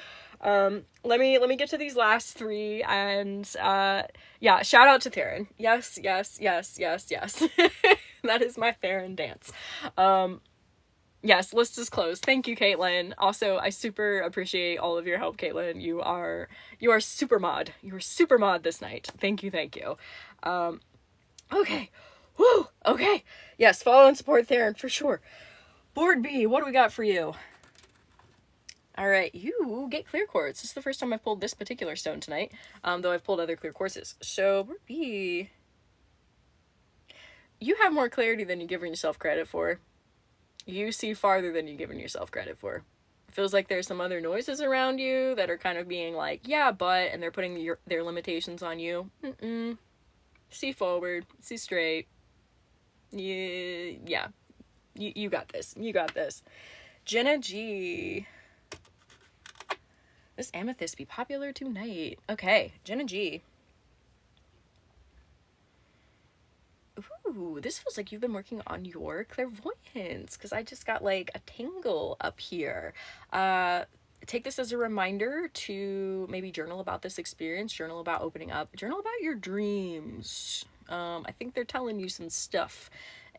Let me get to these last three, and yeah, shout out to Theron. Yes. That is my Theron dance. Yes, list is closed. Thank you, Caitlin. Also, I super appreciate all of your help, Caitlin. You are super mod. You were super mod this night. Thank you. Okay. Woo! Okay. Yes, follow and support Theron for sure. Board B, what do we got for you? Alright, you get clear quartz. This is the first time I've pulled this particular stone tonight, though I've pulled other clear quartzes. So, Board B... you have more clarity than you're giving yourself credit for. You see farther than you're giving yourself credit for. It feels like there's some other noises around you that are kind of being like, yeah, but, and they're putting their limitations on you. See forward, see straight. Yeah. You got this. You got this. Jenna G. This amethyst be popular tonight. Okay, Jenna G. Ooh, this feels like you've been working on your clairvoyance, because I just got like a tingle up here. Take this as a reminder to maybe journal about this experience, journal about opening up, journal about your dreams. I think they're telling you some stuff,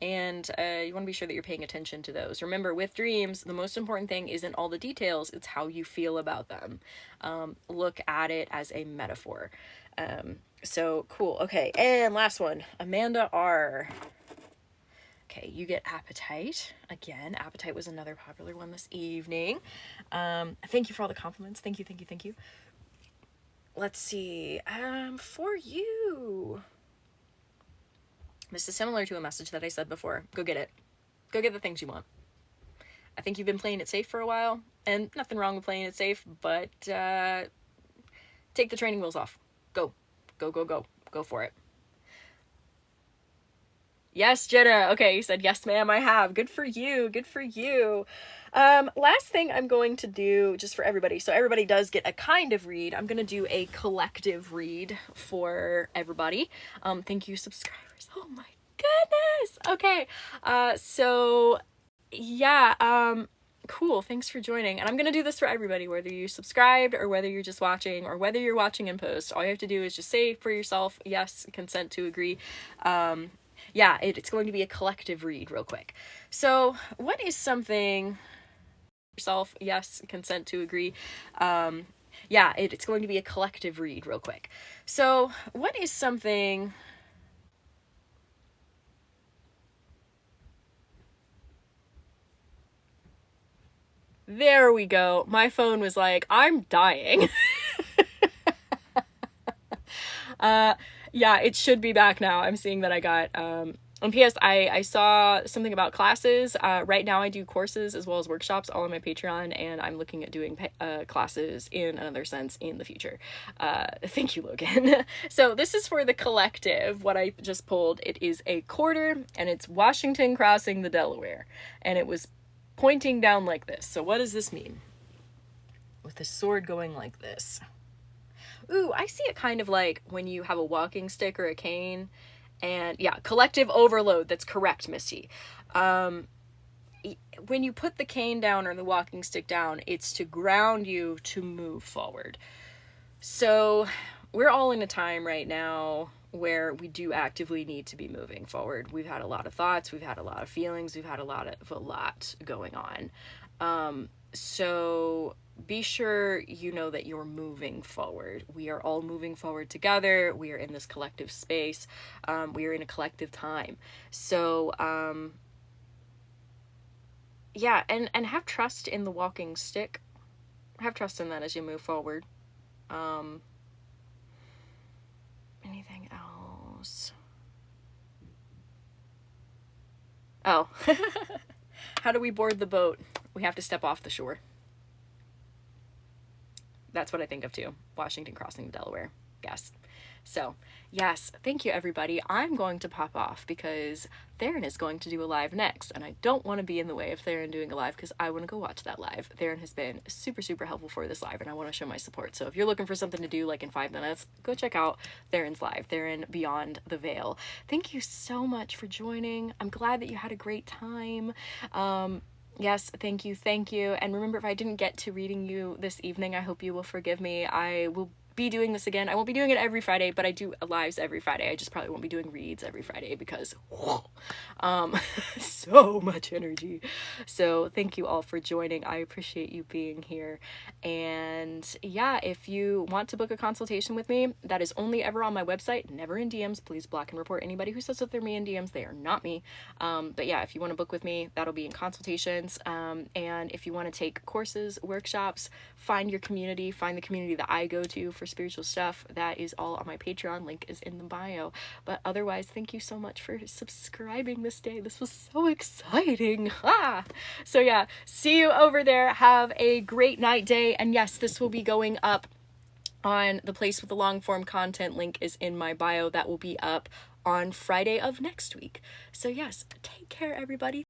and you want to be sure that you're paying attention to those. Remember, with dreams, the most important thing isn't all the details, it's how you feel about them. Look at it as a metaphor. So cool. Okay, and last one, Amanda R. Okay, you get appetite. Again, appetite was another popular one this evening. Thank you for all the compliments. Thank you, thank you, thank you. Let's see. For you. This is similar to a message that I said before. Go get it. Go get the things you want. I think you've been playing it safe for a while, and nothing wrong with playing it safe, but take the training wheels off. Go. Go, go, go. Go for it. Yes, Jenna. Okay, you said, yes, ma'am, I have. Good for you. Good for you. Last thing I'm going to do just for everybody. So everybody does get a kind of read. I'm going to do a collective read for everybody. Thank you, subscribers. Oh my goodness. Okay. So yeah, cool. Thanks for joining. And I'm going to do this for everybody, whether you subscribed or whether you're just watching or whether you're watching in post. All you have to do is just say for yourself, yes, consent to agree. Yeah, it's going to be a collective read real quick. So what is something, yourself, yes, consent to agree. Yeah, it's going to be a collective read real quick. So what is something, there we go. My phone was like, I'm dying. Yeah, it should be back now. I'm seeing that I got, and P.S. I saw something about classes. Right now I do courses as well as workshops all on my Patreon, and I'm looking at doing classes in another sense in the future. Thank you, Logan. So this is for the collective. What I just pulled, it is a quarter, and it's Washington crossing the Delaware, and it was pointing down like this. So what does this mean? With the sword going like this. Ooh, I see it kind of like when you have a walking stick or a cane. And yeah, collective overload. That's correct, Missy. When you put the cane down or the walking stick down, it's to ground you to move forward. So we're all in a time right now where we do actively need to be moving forward. We've had a lot of thoughts. We've had a lot of feelings. We've had a lot going on. So be sure you know that you're moving forward. We are all moving forward together. We are in this collective space. We are in a collective time. So, yeah, and have trust in the walking stick. Have trust in that as you move forward. Anything else? Oh, how do we board the boat? We have to step off the shore. That's what I think of too. Washington crossing the Delaware. Yes. So, yes, thank you everybody. I'm going to pop off because Theron is going to do a live next, and I don't want to be in the way of Theron doing a live because I want to go watch that live. Theron has been super, super helpful for this live, and I want to show my support. So if you're looking for something to do like in 5 minutes, go check out Theron's live, Theron Beyond the Veil. Thank you so much for joining. I'm glad that you had a great time. Yes, thank you. And remember, if I didn't get to reading you this evening, I hope you will forgive me. I will be doing this again. I won't be doing it every Friday, but I do lives every Friday. I just probably won't be doing reads every Friday because so much energy. So thank you all for joining. I appreciate you being here. And yeah, if you want to book a consultation with me, that is only ever on my website, never in DMs. Please block and report anybody who says that they're me in DMs. They are not me. But yeah, if you want to book with me, that'll be in consultations. And if you want to take courses, workshops, find your community, find the community that I go to for spiritual stuff, that is all on my Patreon. Link is in the bio. But otherwise, thank you so much for subscribing this day. This was so exciting. So yeah, see you over there. Have a great night, day. And yes, this will be going up on the place with the long form content. Link is in my bio. That will be up on Friday of next week. So yes, take care, everybody.